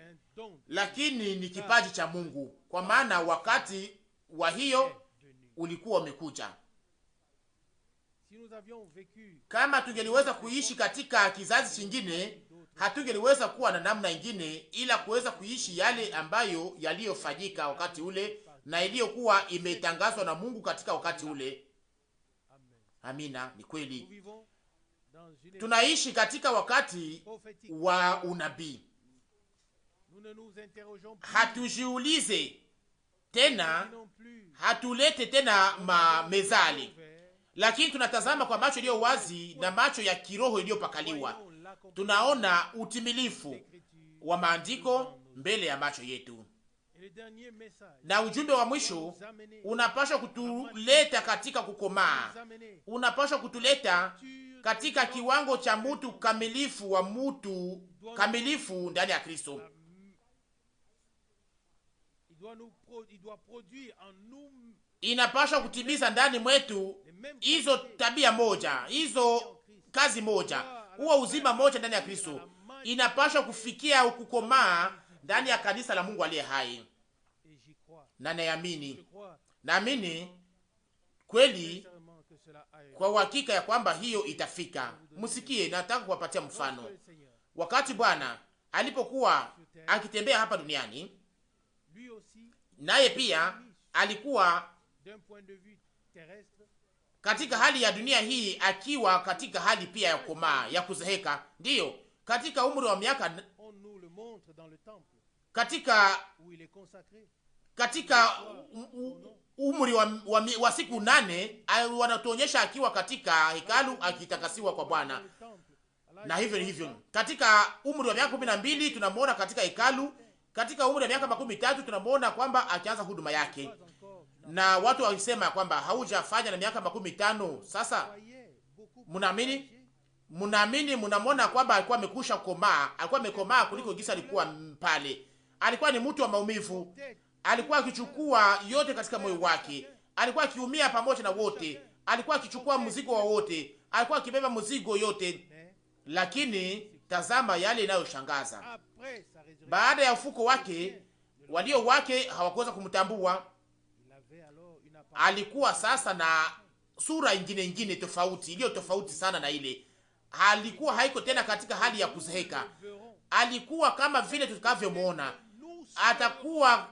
lakini ni kipaji cha Mungu, kwa maana wakati wa hiyo ulikuwa umekuja. Kama tungeliweza kuishi katika kizazi kingine, hatungeliweza kuwa na namna ingine ila kuweza kuishi yale ambayo yaliyofanyika wakati ule na iliyokuwa imetangazwa na Mungu katika wakati ule. Amina. Ni kweli, tunaishi katika wakati wa unabii. Hatujiulize tena, hatulete tena mezali, lakini tunatazama kwa macho iliyo wazi na macho ya kiroho iliyopakaliwa. Tunaona utimilifu wa maandiko mbele ya macho yetu, na ujumbe wa mwisho unapaswa kutuleta katika kukomaa, unapaswa kutuleta katika kiwango cha mtu kamilifu, wa mtu kamilifu ndani ya Kristo. Inapaswa kutimiza ndani mwetu hizo tabia moja, hizo kazi moja, huo uzima moja ndani ya Kristo, inapaswa kufikia kukomaa ndani ya kanisa la Mungu aliye hai, na naamini kweli kwa uhakika ya kwamba hiyo itafika. Msikie, nataka kuwapatia mfano. Wakati Bwana alipokuwa akitembea hapa duniani, naye pia alikuwa katika hali ya dunia hii, akiwa katika hali pia ya kukomaa, ya kuzeheka. Ndiyo, katika umri wa miaka, katika umri wa siku 8 wanatuonyesha akiwa katika hekalu akitakasiwa kwa Bwana. Na hivyo katika umri wa miaka 12 tunamwona katika hekalu. Katika umri wa miaka 13 tunamwona kwamba akianza huduma yake, na watu walisema kwamba haujafanya na miaka 15 sasa. Mnaamini, mnamwona kwamba alikuwa amekusha kukomaa, alikuwa amekomaa kuliko gisa alikuwa pale. Alikuwa ni mtu wa maumivu, alikuwa akichukua yote katika moyo wake, alikuwa akiumia pamoja na wote, alikuwa akichukua mzigo wa wote, alikuwa akibeba mzigo yote. Lakini tazama yale inayoshangaza, baada ya ufuko wake, walio wake hawakuweza kumtambua. Alikuwa sasa na sura ingine tofauti, iliyo tofauti sana na ile. Alikuwa haiko tena katika hali ya kuzeheka, alikuwa kama vile tutakavyomuona.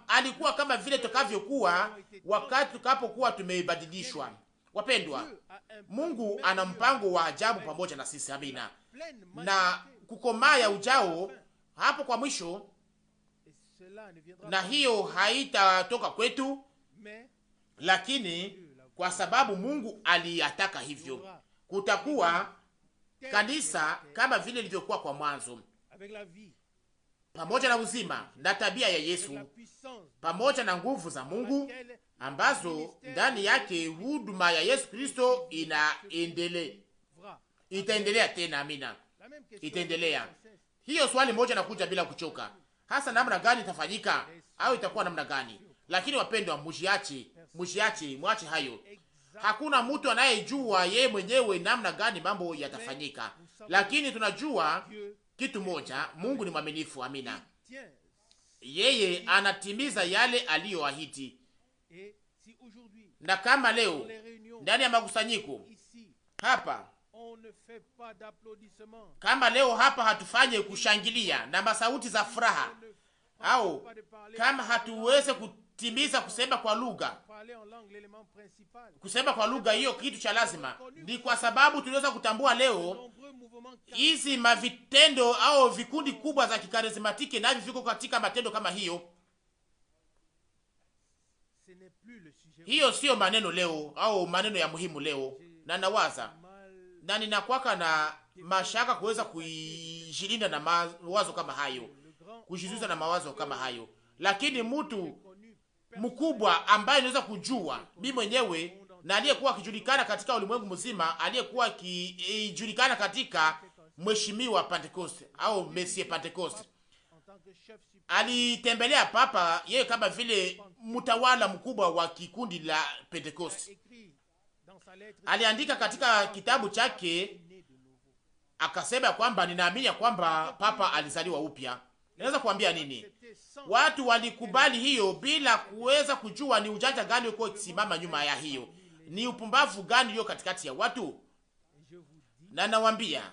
Alikuwa kama vile tutakavyokuwa wakati tukapokuwa tumebadilishwa. Wapendwa, Mungu ana mpango wa ajabu pamoja na sisi. Amina. Na kukomaa ya ujao hapo kwa mwisho, na hiyo haitatoka kwetu, lakini kwa sababu Mungu aliyataka hivyo, kutakuwa kanisa kama vile lilivyokuwa kwa mwanzo, pamoja na uzima na tabia ya Yesu, pamoja na nguvu za Mungu ambazo ndani yake huduma ya Yesu Kristo itaendelea tena. Amina, itaendelea. Hiyo swali moja nakuja bila kuchoka, hasa namna gani itafanyika au itakuwa namna gani? Lakini wapendwa, mwache hayo. Hakuna mtu anayejua yeye mwenyewe namna gani mambo yatafanyika, lakini tunajua kitu moja: Mungu ni mwaminifu. Amina, yeye anatimiza yale aliyoahidi. Na kama leo ndani ya makusanyiko hapa, kama leo hapa hatufanye kushangilia na masauti za furaha, au kama hatuweze kutimiza kusema kwa lugha hiyo kitu cha lazima, ni kwa sababu tuliweza kutambua leo hizi mavitendo au vikundi kubwa za kikarismatiki navyo viko katika matendo kama hiyo. Hiyo sio maneno leo au maneno ya muhimu leo, na nawaza na ninakwaka na mashaka kuweza kujilinda na mawazo kama hayo, kujizuiza na mawazo kama hayo. Lakini mtu mkubwa ambaye anaweza kujua mimi mwenyewe na aliyekuwa akijulikana katika ulimwengu mzima, aliyekuwa akijulikana katika mheshimiwa Pentecost au Monsieur Pentecost, alitembelea Papa yeye kama vile mtawala mkubwa wa kikundi la Pentecost. Aliandika katika kitabu chake akasema kwamba ninaamini kwamba Papa alizaliwa upya. Naweza kuambia nini? Watu walikubali hiyo bila kuweza kujua ni ujanja gani uko kisimama nyuma ya hiyo, ni upumbavu gani ulio katikati ya watu. Na nawaambia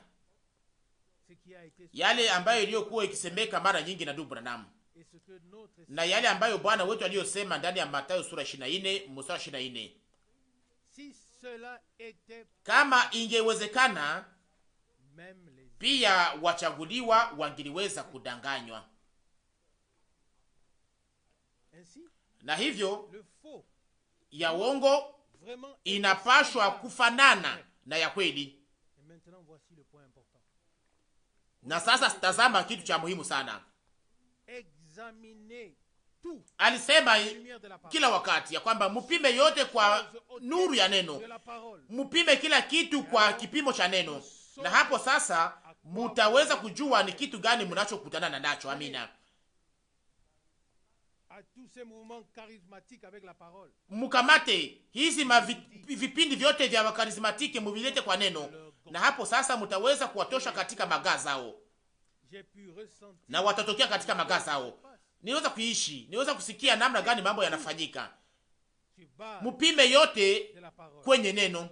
yale ambayo iliyokuwa ikisemeka mara nyingi na ndugu Branham, na yale ambayo Bwana wetu aliyosema ndani ya Mathayo sura 24 mstari 24, kama ingewezekana pia wachaguliwa wangeliweza kudanganywa. Na hivyo ya uongo inapashwa kufanana na ya kweli. Na sasa tazama kitu cha muhimu sana. Alisema kila wakati ya kwamba mupime yote kwa nuru ya neno, mupime kila kitu kwa kipimo cha neno, na hapo sasa mutaweza kujua ni kitu gani mnachokutana nacho. Amina. Mukamate hizi vipindi vyote vya wakarismatiki muvilete kwa neno, na hapo sasa mutaweza kuwatosha katika magaa zao. na watatokea katika magaa zao. Niweza kuishi, niweza kusikia namna gani mambo yanafanyika. Mupime yote kwenye neno.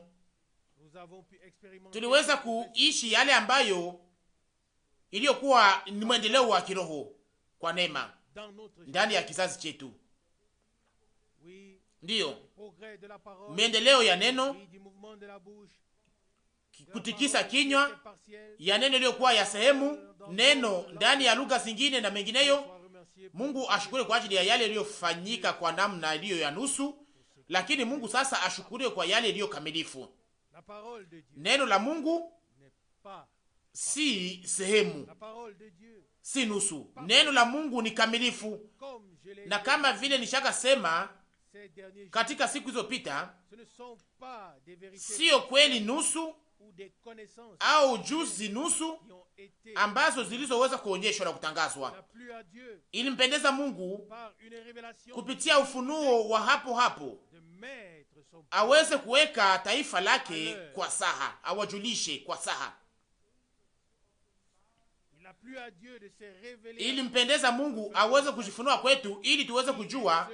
Tuliweza kuishi yale ambayo iliyokuwa ni mwendeleo wa kiroho kwa neema ndani ya kizazi chetu. Ndiyo, maendeleo ya neno, kutikisa kinywa ya neno iliyokuwa ya sehemu, neno ndani ya lugha zingine na mengineyo. Mungu ashukuriwe kwa ajili ya yale yaliyofanyika kwa namna iliyo ya nusu, lakini Mungu sasa ashukuriwe kwa yale iliyo kamilifu. Neno la Mungu si sehemu, si nusu. Neno la Mungu ni kamilifu, na kama vile nishaka sema katika siku zilizopita, sio kweli nusu au juzi nusu ambazo zilizoweza kuonyeshwa na kutangazwa. Ilimpendeza Mungu kupitia ufunuo wa hapo hapo aweze kuweka taifa lake kwa saha, awajulishe kwa saha. Ilimpendeza Mungu aweze kujifunua kwetu ili tuweze kujua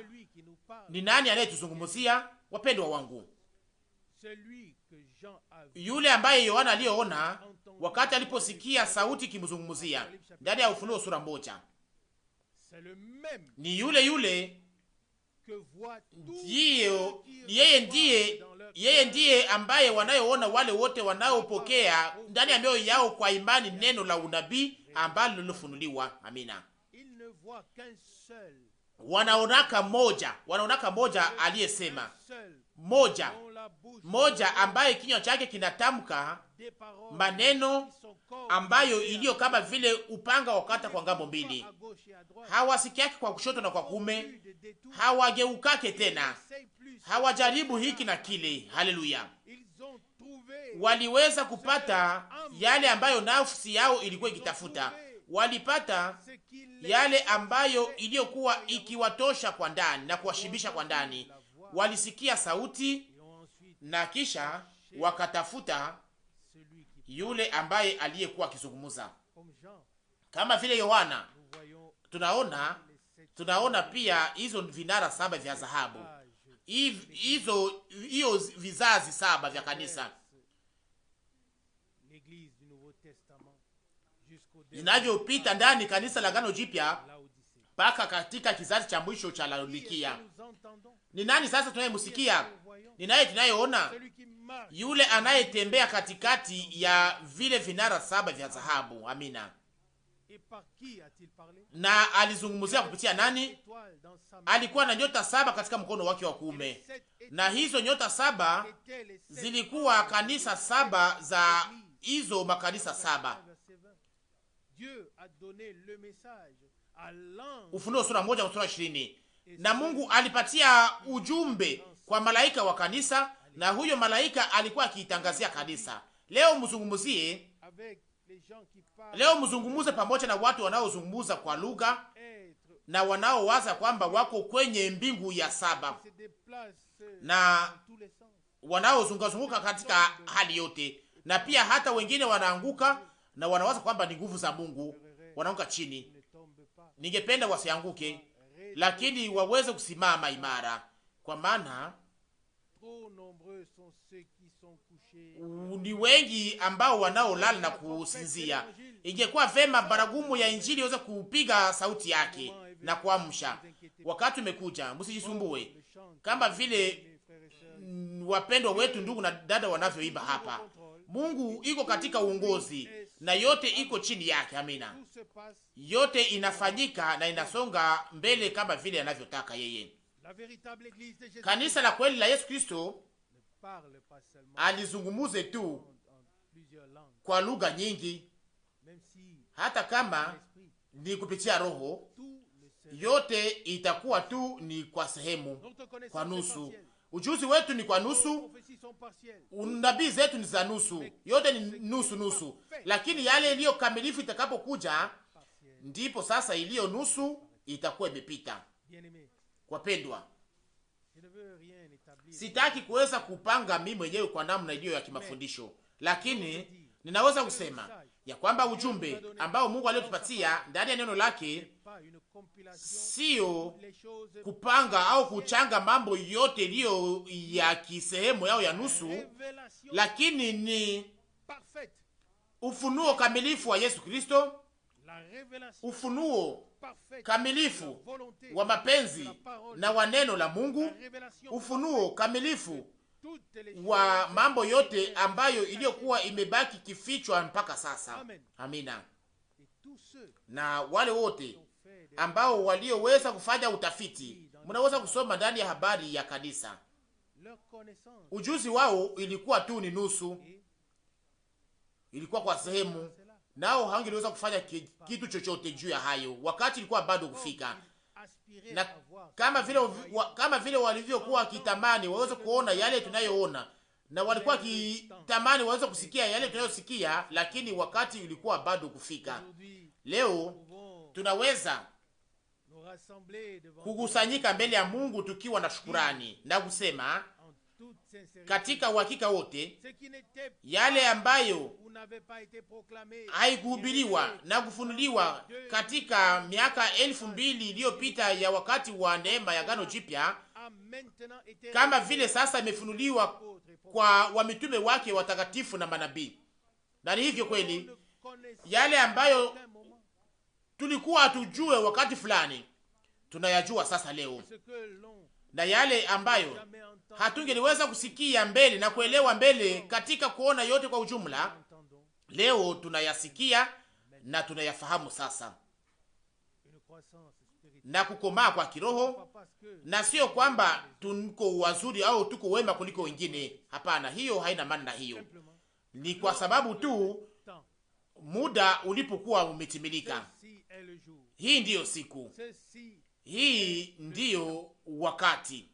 ni nani anayetuzungumzia. Wapendwa wangu, yule ambaye Yohana aliyoona wakati aliposikia sauti kimzungumzia ndani ya Ufunuo sura 1, ni yule yule. Yeye ndiye ambaye wanayoona wale wote wanaopokea ndani ya mioyo yao kwa imani neno la unabii ambalo lilofunuliwa. Amina. Wanaonaka moja aliyesema moja ambaye kinywa chake kinatamka maneno ambayo iliyo kama vile upanga wakata kwa ngambo mbili. Hawasikiake kwa kushoto na kwa kume, hawageukake tena, hawajaribu hiki na kile. Haleluya! Waliweza kupata yale ambayo nafsi yao ilikuwa ikitafuta. Walipata yale ambayo iliyokuwa ikiwatosha kwa ndani na kuwashibisha kwa ndani. Walisikia sauti na kisha wakatafuta yule ambaye aliyekuwa akizungumza. Kama vile Yohana, tunaona pia hizo vinara 7 vya dhahabu, hiyo vizazi 7 vya kanisa zinavyopita ndani kanisa la Agano Jipya mpaka katika kizazi cha mwisho cha Laodikia. Ni nani sasa tunayemsikia? Ni naye tunayeona, yule anayetembea katikati ya vile vinara 7 vya dhahabu. Amina. Na alizungumzia kupitia nani? Alikuwa na nyota 7 katika mkono wake wa kuume, na hizo nyota 7 zilikuwa kanisa 7 za hizo makanisa 7. Ufunuo sura 1 mstari 20. Na Mungu alipatia ujumbe kwa malaika wa kanisa, na huyo malaika alikuwa akiitangazia kanisa. Leo mzungumuze pamoja na watu wanaozungumuza kwa lugha na wanaowaza kwamba wako kwenye mbingu ya 7 na wanaozungazunguka katika hali yote, na pia hata wengine wanaanguka na wanawaza kwamba ni nguvu za Mungu, wanaanguka chini. Ningependa wasianguke, lakini waweze kusimama imara, kwa maana ni wengi ambao wanaolala na kusinzia. Ingekuwa vema baragumu ya injili iweze kupiga sauti yake na kuamsha. Wakati umekuja, msijisumbue kama vile wapendwa wetu ndugu na dada wanavyoimba hapa. Mungu iko katika uongozi na yote iko chini yake. Amina. Yote inafanyika na inasonga mbele kama vile anavyotaka yeye. Kanisa la kweli la Yesu Kristo alizungumuze tu kwa lugha nyingi, hata kama ni kupitia Roho. Yote itakuwa tu ni kwa sehemu, kwa nusu. Ujuzi wetu ni kwa nusu, unabii zetu ni za nusu, yote ni nusu nusu. Lakini yale iliyo kamilifu itakapokuja, ndipo sasa iliyo nusu itakuwa imepita. Wapendwa, sitaki kuweza kupanga mimi mwenyewe kwa namna iliyo ya kimafundisho, lakini ninaweza kusema ya kwamba ujumbe ambao Mungu aliyotupatia ndani ya neno lake sio kupanga au kuchanga mambo yote iliyo ya kisehemu yao ya nusu, lakini ni ufunuo kamilifu wa Yesu Kristo, ufunuo kamilifu wa mapenzi na wa neno la Mungu, ufunuo kamilifu wa mambo yote ambayo iliyokuwa imebaki kifichwa mpaka sasa. Amina. Na wale wote ambao walioweza kufanya utafiti, mnaweza kusoma ndani ya habari ya kanisa, ujuzi wao ilikuwa tu ni nusu, ilikuwa kwa sehemu, nao hangeliweza kufanya kitu chochote juu ya hayo wakati ilikuwa bado kufika. Na kama vile walivyokuwa kitamani waweze kuona yale tunayoona, na walikuwa kitamani waweze kusikia yale tunayosikia, lakini wakati ulikuwa bado kufika. Leo tunaweza kukusanyika mbele ya Mungu tukiwa na shukurani na kusema katika uhakika wote, yale ambayo haikuhubiriwa na kufunuliwa katika miaka 2000 iliyopita ya wakati wa neema ya Agano Jipya, kama vile sasa imefunuliwa kwa wamitume wake watakatifu na manabii. Na ni hivyo kweli, yale ambayo tulikuwa hatujue wakati fulani tunayajua sasa leo, na yale ambayo hatungeliweza kusikia mbele na kuelewa mbele katika kuona yote kwa ujumla, leo tunayasikia na tunayafahamu sasa, na kukomaa kwa kiroho. Na sio kwamba tuko wazuri au tuko wema kuliko wengine, hapana, hiyo haina maana. Hiyo ni kwa sababu tu muda ulipokuwa umetimilika. Hii ndiyo siku, hii ndiyo wakati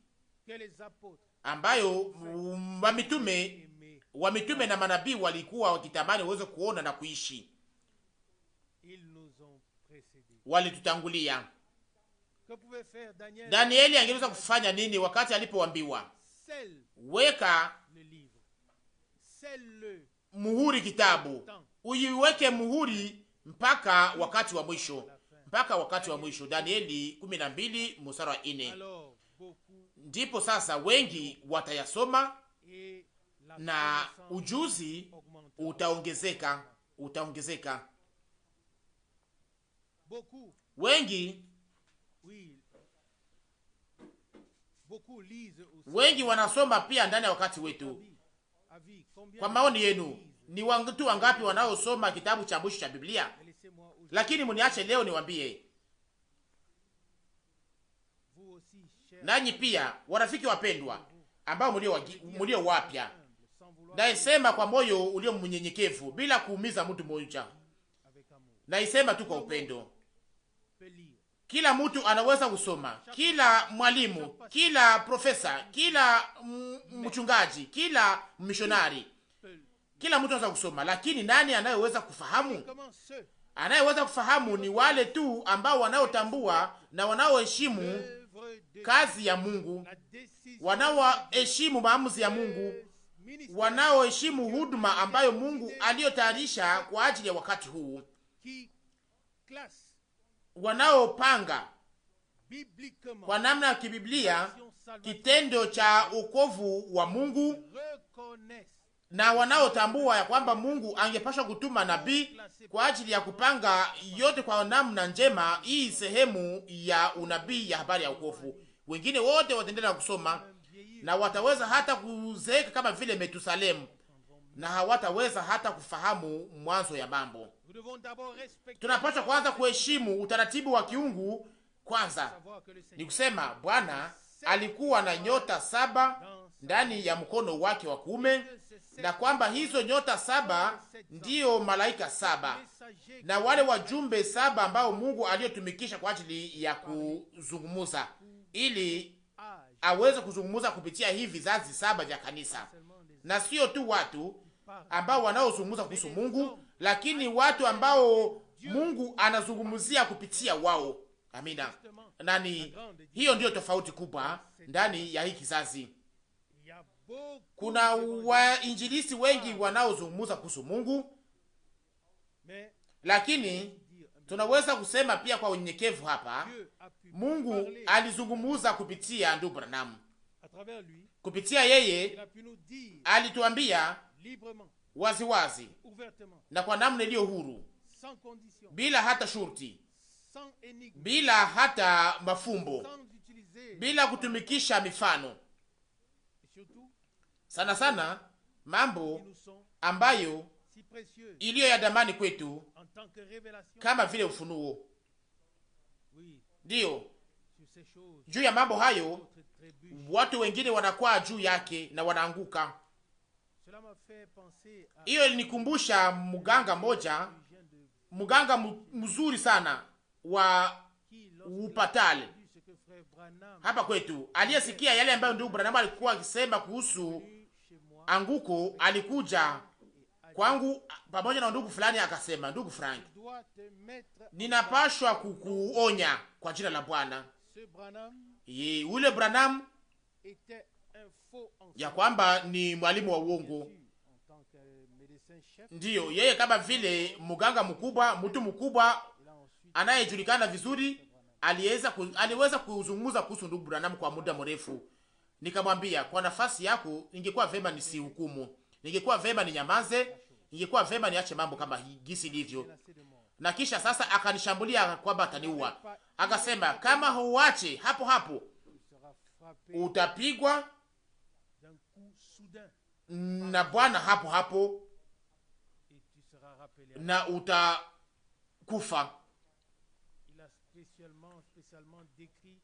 ambayo wamitume na manabii walikuwa wakitamani waweze kuona na kuishi. Walitutangulia. Danieli angeweza kufanya nini wakati alipoambiwa weka muhuri kitabu, uiweke muhuri mpaka wakati wa mwisho, mpaka wakati wa mwisho. Danieli 12 mstari wa 4. Ndipo sasa wengi watayasoma na ujuzi utaongezeka. Wengi wanasoma pia ndani ya wakati wetu. Kwa maoni yenu, ni watu wangapi wanaosoma kitabu cha mwisho cha Biblia? Lakini mniache leo niwaambie, nanyi pia warafiki wapendwa ambao mlio wapya, naisema kwa moyo ulio mnyenyekevu bila kuumiza mtu mmoja, naisema tu kwa upendo. Kila mtu anaweza kusoma, kila mwalimu, kila profesa, kila mchungaji, kila mishonari, kila mtu anaweza kusoma, lakini nani anayeweza kufahamu? Anayeweza kufahamu ni wale tu ambao wanaotambua na wanaoheshimu kazi ya Mungu, wanaoheshimu maamuzi ya Mungu, wanaoheshimu huduma ambayo Mungu aliyotayarisha kwa ajili ya wakati huu, wanaopanga kwa namna ya kibiblia kitendo cha wokovu wa Mungu, na wanaotambua ya kwamba Mungu angepasha kutuma nabii kwa ajili ya kupanga yote kwa namna njema. Hii sehemu ya unabii ya habari ya wokovu. Wengine wote wataendelea kusoma na wataweza hata kuzeeka kama vile Metusalemu, na hawataweza hata kufahamu mwanzo ya mambo. Tunapaswa kwanza kuheshimu utaratibu wa kiungu. Kwanza ni kusema Bwana alikuwa na nyota 7 ndani ya mkono wake wa kuume, na kwamba hizo nyota 7 ndiyo malaika 7 na wale wajumbe 7 ambao Mungu aliyotumikisha kwa ajili ya kuzungumuza, ili aweze kuzungumuza kupitia hivi vizazi 7 vya kanisa. Na sio tu watu ambao wanaozungumuza kuhusu Mungu, lakini watu ambao Mungu anazungumzia kupitia wao. Amina. Nani, hiyo ndiyo tofauti kubwa ndani ya hii kizazi. Kuna wainjilisi wengi wanaozungumza kuhusu Mungu, Lakini tunaweza kusema pia kwa unyenyekevu hapa, Mungu alizungumuza kupitia ndugu Branham. Kupitia yeye alituambia waziwazi na kwa namna iliyo huru, bila hata shurti, bila hata mafumbo, bila kutumikisha mifano, sana sana mambo ambayo iliyo ya damani kwetu kama vile ufunuo. Ndiyo, juu ya mambo hayo watu wengine wanakuwa juu yake na wanaanguka. Hiyo ilinikumbusha mganga moja, mganga mzuri sana wa upatale hapa kwetu, aliyesikia yale ambayo ndugu Branham alikuwa akisema kuhusu anguko. Alikuja kwangu pamoja na ndugu fulani, akasema, ndugu Frank, ninapashwa kukuonya kwa jina la Bwana. Ule Branham ya kwamba ni mwalimu wa uongo. Ndiyo, yeye kama vile mganga mkubwa, mtu mkubwa anayejulikana vizuri, aliweza kuzungumza kuhusu ndugu Branham kwa muda mrefu. Nikamwambia, kwa nafasi yako ingekuwa vema nisihukumu, ingekuwa vema ninyamaze, ingekuwa vema niache mambo kama gisi ilivyo. Na kisha sasa akanishambulia kwamba ataniua. Akasema, kama huache hapo hapo utapigwa na Bwana hapo hapo na utakufa.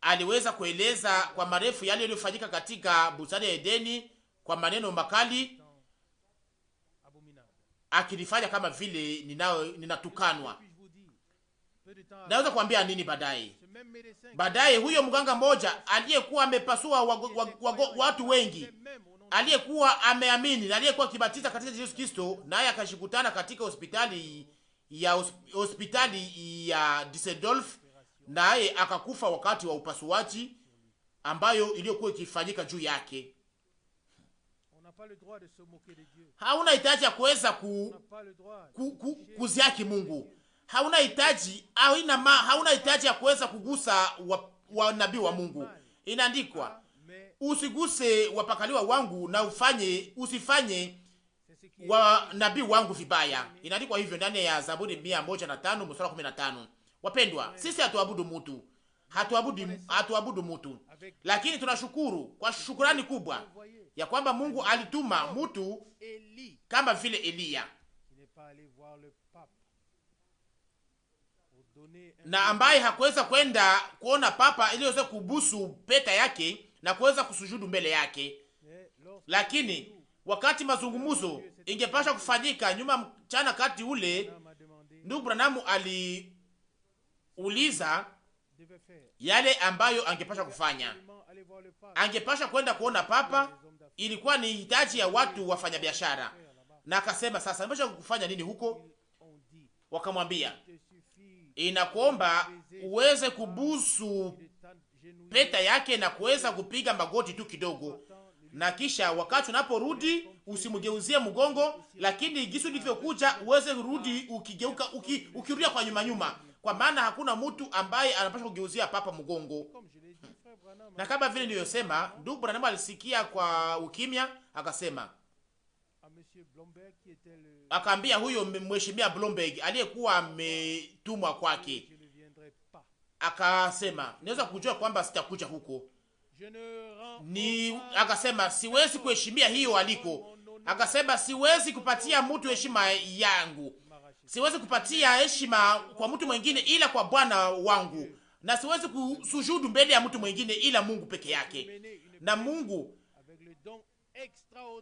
Aliweza kueleza kwa marefu yale yaliyofanyika katika bustani ya Edeni kwa maneno makali, akilifanya kama vile ninatukanwa. Naweza kuambia nini baadaye? Huyo mganga mmoja aliyekuwa amepasua watu wengi, aliyekuwa ameamini na aliyekuwa akibatiza katika Yesu Kristo, naye akashikutana katika hospitali ya Düsseldorf, naye akakufa wakati wa upasuaji ambayo iliyokuwa ikifanyika juu yake. Hauna hitaji ya kuweza kuziaki Mungu. Hauna hitaji ya kuweza kugusa wa nabii wa Mungu. Inaandikwa, usiguse wapakaliwa wangu na usifanye wa nabii wangu vibaya. Inaandikwa hivyo ndani ya Zaburi 105 mstari 15. Wapendwa, sisi hatuabudu mtu, lakini tunashukuru kwa shukrani kubwa ya kwamba Mungu alituma mtu kama vile Eliya, na ambaye hakuweza kwenda kuona papa ili aweze kubusu peta yake na kuweza kusujudu mbele yake. Lakini wakati mazungumzo ingepasha kufanyika nyuma mchana kati ule, ndugu Branham aliuliza yale ambayo angepasha kufanya. Angepasha kwenda kuona papa, ilikuwa ni hitaji ya watu wafanya biashara, na akasema, sasa angepasha kufanya nini huko? Wakamwambia, inakuomba uweze kubusu peta yake na kuweza kupiga magoti tu kidogo, na kisha wakati unaporudi usimgeuzie mgongo, lakini gisu lilivyokuja uweze kurudi ukigeuka, ukirudia kwa nyuma, kwa maana hakuna mtu ambaye anapaswa kugeuzia papa mgongo. Na kama vile niliyosema, ndugu Branham alisikia kwa ukimya, akasema, akaambia huyo mheshimiwa Blomberg aliyekuwa ametumwa kwake, akasema, naweza kujua kwamba sitakuja huko. Akasema, siwezi kuheshimia hiyo aliko. Akasema, siwezi kupatia mtu heshima yangu, siwezi kupatia heshima kwa mtu mwingine ila kwa Bwana wangu, na siwezi kusujudu mbele ya mtu mwingine ila Mungu peke yake. Na Mungu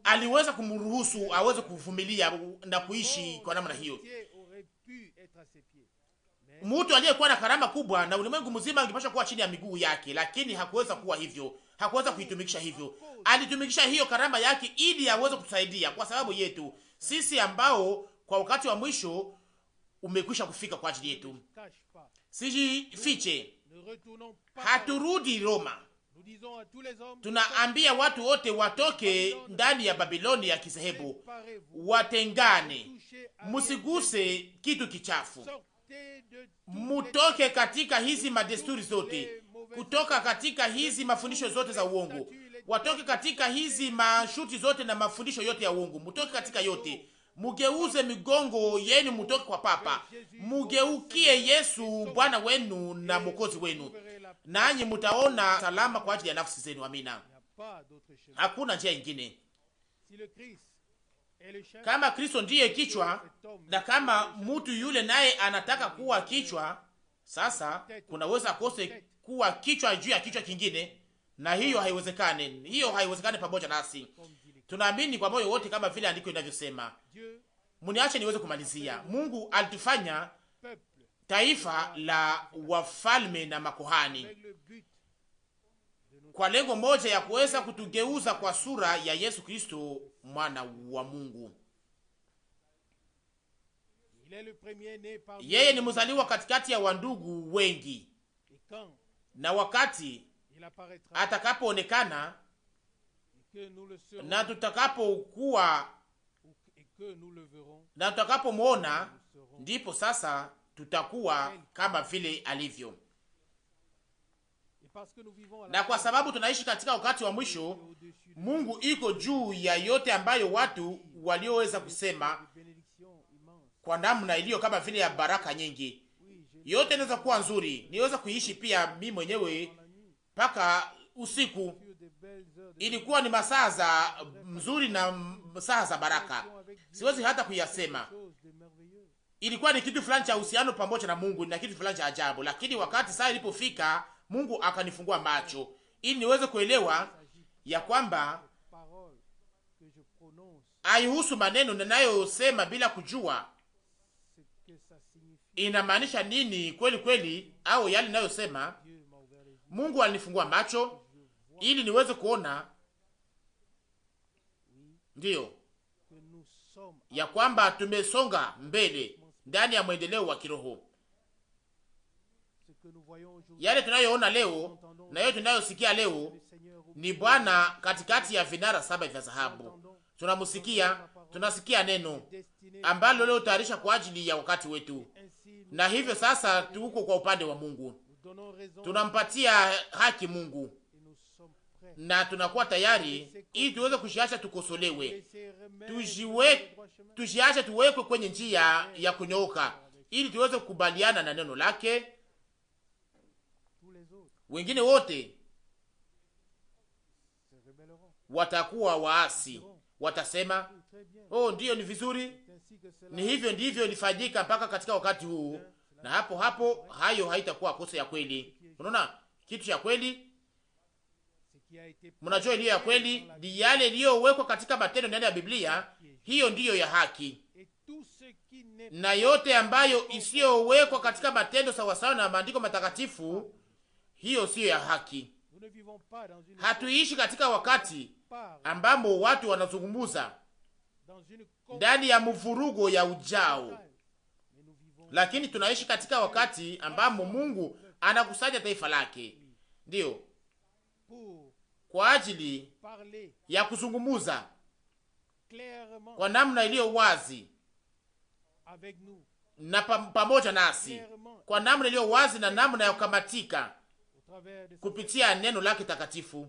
aliweza kumruhusu aweze kuvumilia na kuishi kwa namna hiyo. Mtu aliyekuwa na karama kubwa na ulimwengu mzima angepaswa kuwa chini ya miguu yake, lakini hakuweza kuwa hivyo, hakuweza kuitumikisha hivyo. Alitumikisha hiyo karama yake ili aweze kutusaidia kwa sababu yetu sisi ambao kwa wakati wa mwisho umekwisha kufika kwa ajili yetu. Sijifiche, haturudi Roma, tunaambia watu wote watoke ndani ya Babiloni ya kisehebu, watengane, musiguse kitu kichafu, mutoke katika hizi madesturi zote, kutoka katika hizi mafundisho zote za uongo, watoke katika hizi mashuti zote na mafundisho yote ya uongo, mutoke katika yote, mugeuze migongo yenu, mutoke kwa papa, mugeukie Yesu Bwana wenu na Mwokozi wenu, nanyi mutaona salama kwa ajili ya nafsi zenu. Amina. Hakuna njia ingine. Kama Kristo ndiye kichwa na kama mtu yule naye anataka kuwa kichwa, sasa kunaweza kose kuwa kichwa juu ya kichwa kingine, na hiyo haiwezekani. Hiyo haiwezekani pamoja nasi. Tunaamini kwa moyo wote kama vile andiko linavyosema. Mniache niweze kumalizia. Mungu alitufanya taifa la wafalme na makuhani kwa lengo moja ya kuweza kutugeuza kwa sura ya Yesu Kristo mwana wa Mungu. Yeye ni mzaliwa katikati ya wandugu wengi, na wakati atakapoonekana na tutakapomwona, ndipo sasa tutakuwa kama vile alivyo. Na kwa sababu tunaishi katika wakati wa mwisho, Mungu iko juu ya yote ambayo watu walioweza kusema kwa namna iliyo kama vile ya baraka nyingi. Yote inaweza kuwa nzuri. Niweza kuishi pia mimi mwenyewe mpaka usiku. Ilikuwa ni masaa za mzuri na masaa za baraka. Siwezi hata kuyasema. Ilikuwa ni kitu fulani cha uhusiano pamoja na Mungu na kitu fulani cha ajabu, lakini wakati saa ilipofika, Mungu akanifungua macho ili niweze kuelewa ya kwamba haihusu maneno ninayosema bila kujua inamaanisha nini kweli kweli, au yale ninayosema. Mungu alinifungua macho ili niweze kuona, ndiyo, ya kwamba tumesonga mbele ndani ya mwendeleo wa kiroho. Yale tunayoona leo na yote tunayosikia leo ni Bwana katikati ya vinara 7 vya dhahabu. Tunasikia neno ambalo leo tayarisha kwa ajili ya wakati wetu, na hivyo sasa tuko kwa upande wa Mungu, tunampatia haki Mungu, na tunakuwa tayari ili tuweze kushiacha tukosolewe, tujiache tuwekwe kwenye njia ya kunyooka, ili tuweze kukubaliana na neno lake. Wengine wote watakuwa waasi, watasema oh, ndiyo, ni vizuri, ni hivyo ndivyo ilifanyika mpaka katika wakati huu, na hapo hayo haitakuwa kosa ya kweli. Unaona kitu cha kweli, mnajua iliyo ya kweli ni yale iliyowekwa katika matendo ndani ya Biblia. Hiyo ndiyo ya haki, na yote ambayo isiyowekwa katika matendo sawasawa na maandiko matakatifu, hiyo siyo ya haki. Hatuishi katika wakati ambamo watu wanazungumza ndani ya mvurugo ya ujao, lakini tunaishi katika wakati ambamo Mungu anakusanya taifa lake, ndiyo, kwa ajili ya kuzungumuza kwa namna iliyo wazi na pamoja nasi, kwa namna iliyo wazi na namna ya kukamatika kupitia neno lake takatifu,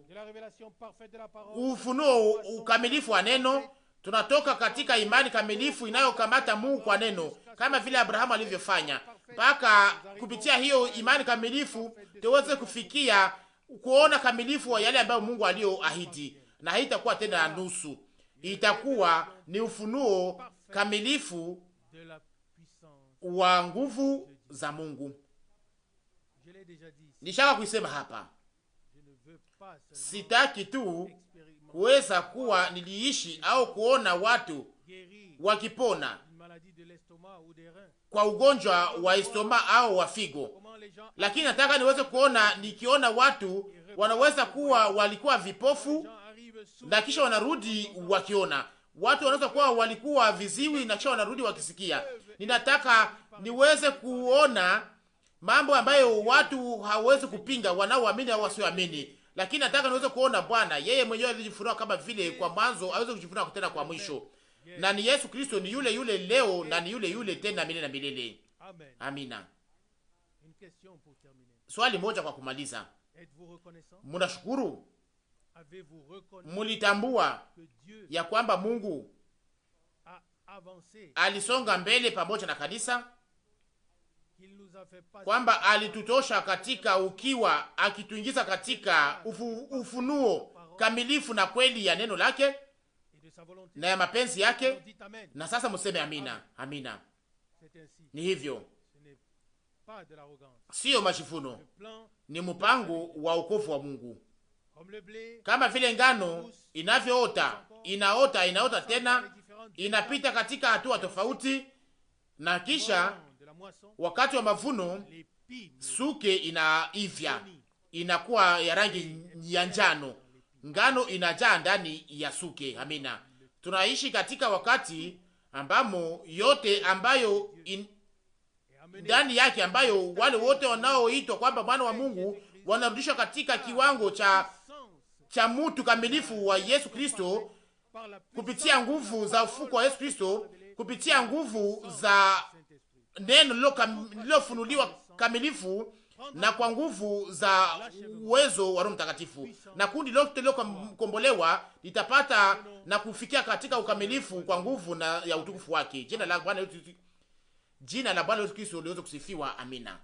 ufunuo ukamilifu wa neno. Tunatoka katika imani kamilifu inayokamata Mungu kwa neno, kama vile Abrahamu alivyofanya, mpaka kupitia hiyo imani kamilifu tuweze kufikia kuona kamilifu wa yale ambayo Mungu aliyoahidi, na haitakuwa tena nusu, itakuwa ni ufunuo kamilifu wa nguvu za Mungu. Nishaka kuisema hapa, sitaki tu kuweza kuwa niliishi au kuona watu wakipona kwa ugonjwa wa estoma au wa figo, lakini nataka niweze kuona, nikiona watu wanaweza kuwa walikuwa vipofu na kisha wanarudi wakiona. Watu wanaweza kuwa walikuwa viziwi na kisha wanarudi wakisikia. Ninataka niweze kuona mambo ambayo watu hawezi kupinga, wanaoamini au wasioamini, lakini nataka niweze kuona Bwana yeye mwenyewe alijifunua kama vile kwa mwanzo aweze kujifunua tena kwa mwisho, na ni Yesu Kristo ni yule yule leo na ni yule yule tena milele na milele. Amina. Swali moja kwa kumaliza, munashukuru? Mulitambua ya kwamba Mungu alisonga mbele pamoja na kanisa, kwamba alitutosha katika ukiwa akituingiza katika ufunuo kamilifu na kweli ya neno lake na ya mapenzi yake? Na sasa museme amina. Amina. Ni hivyo, sio majivuno, ni mpango wa wokovu wa Mungu. Kama vile ngano inavyoota, inaota tena, inapita katika hatua tofauti, na kisha wakati wa mavuno suke inaivya, inakuwa ya rangi ya njano, ngano inajaa ndani ya suke. Amina. Tunaishi katika wakati ambamo yote ambayo ndani yake, ambayo wale wote wanaoitwa kwamba mwana wa Mungu wanarudishwa katika kiwango cha mtu kamilifu wa Yesu Kristo, kupitia nguvu za ufufuko wa Yesu Kristo, kupitia nguvu za neno lilofunuliwa kamilifu, na kwa nguvu za uwezo wa Roho Mtakatifu, na kundi lote lilokombolewa litapata na kufikia katika ukamilifu kwa nguvu na ya utukufu wake. Jina la Bwana Yesu Kristo liweze kusifiwa. Amina.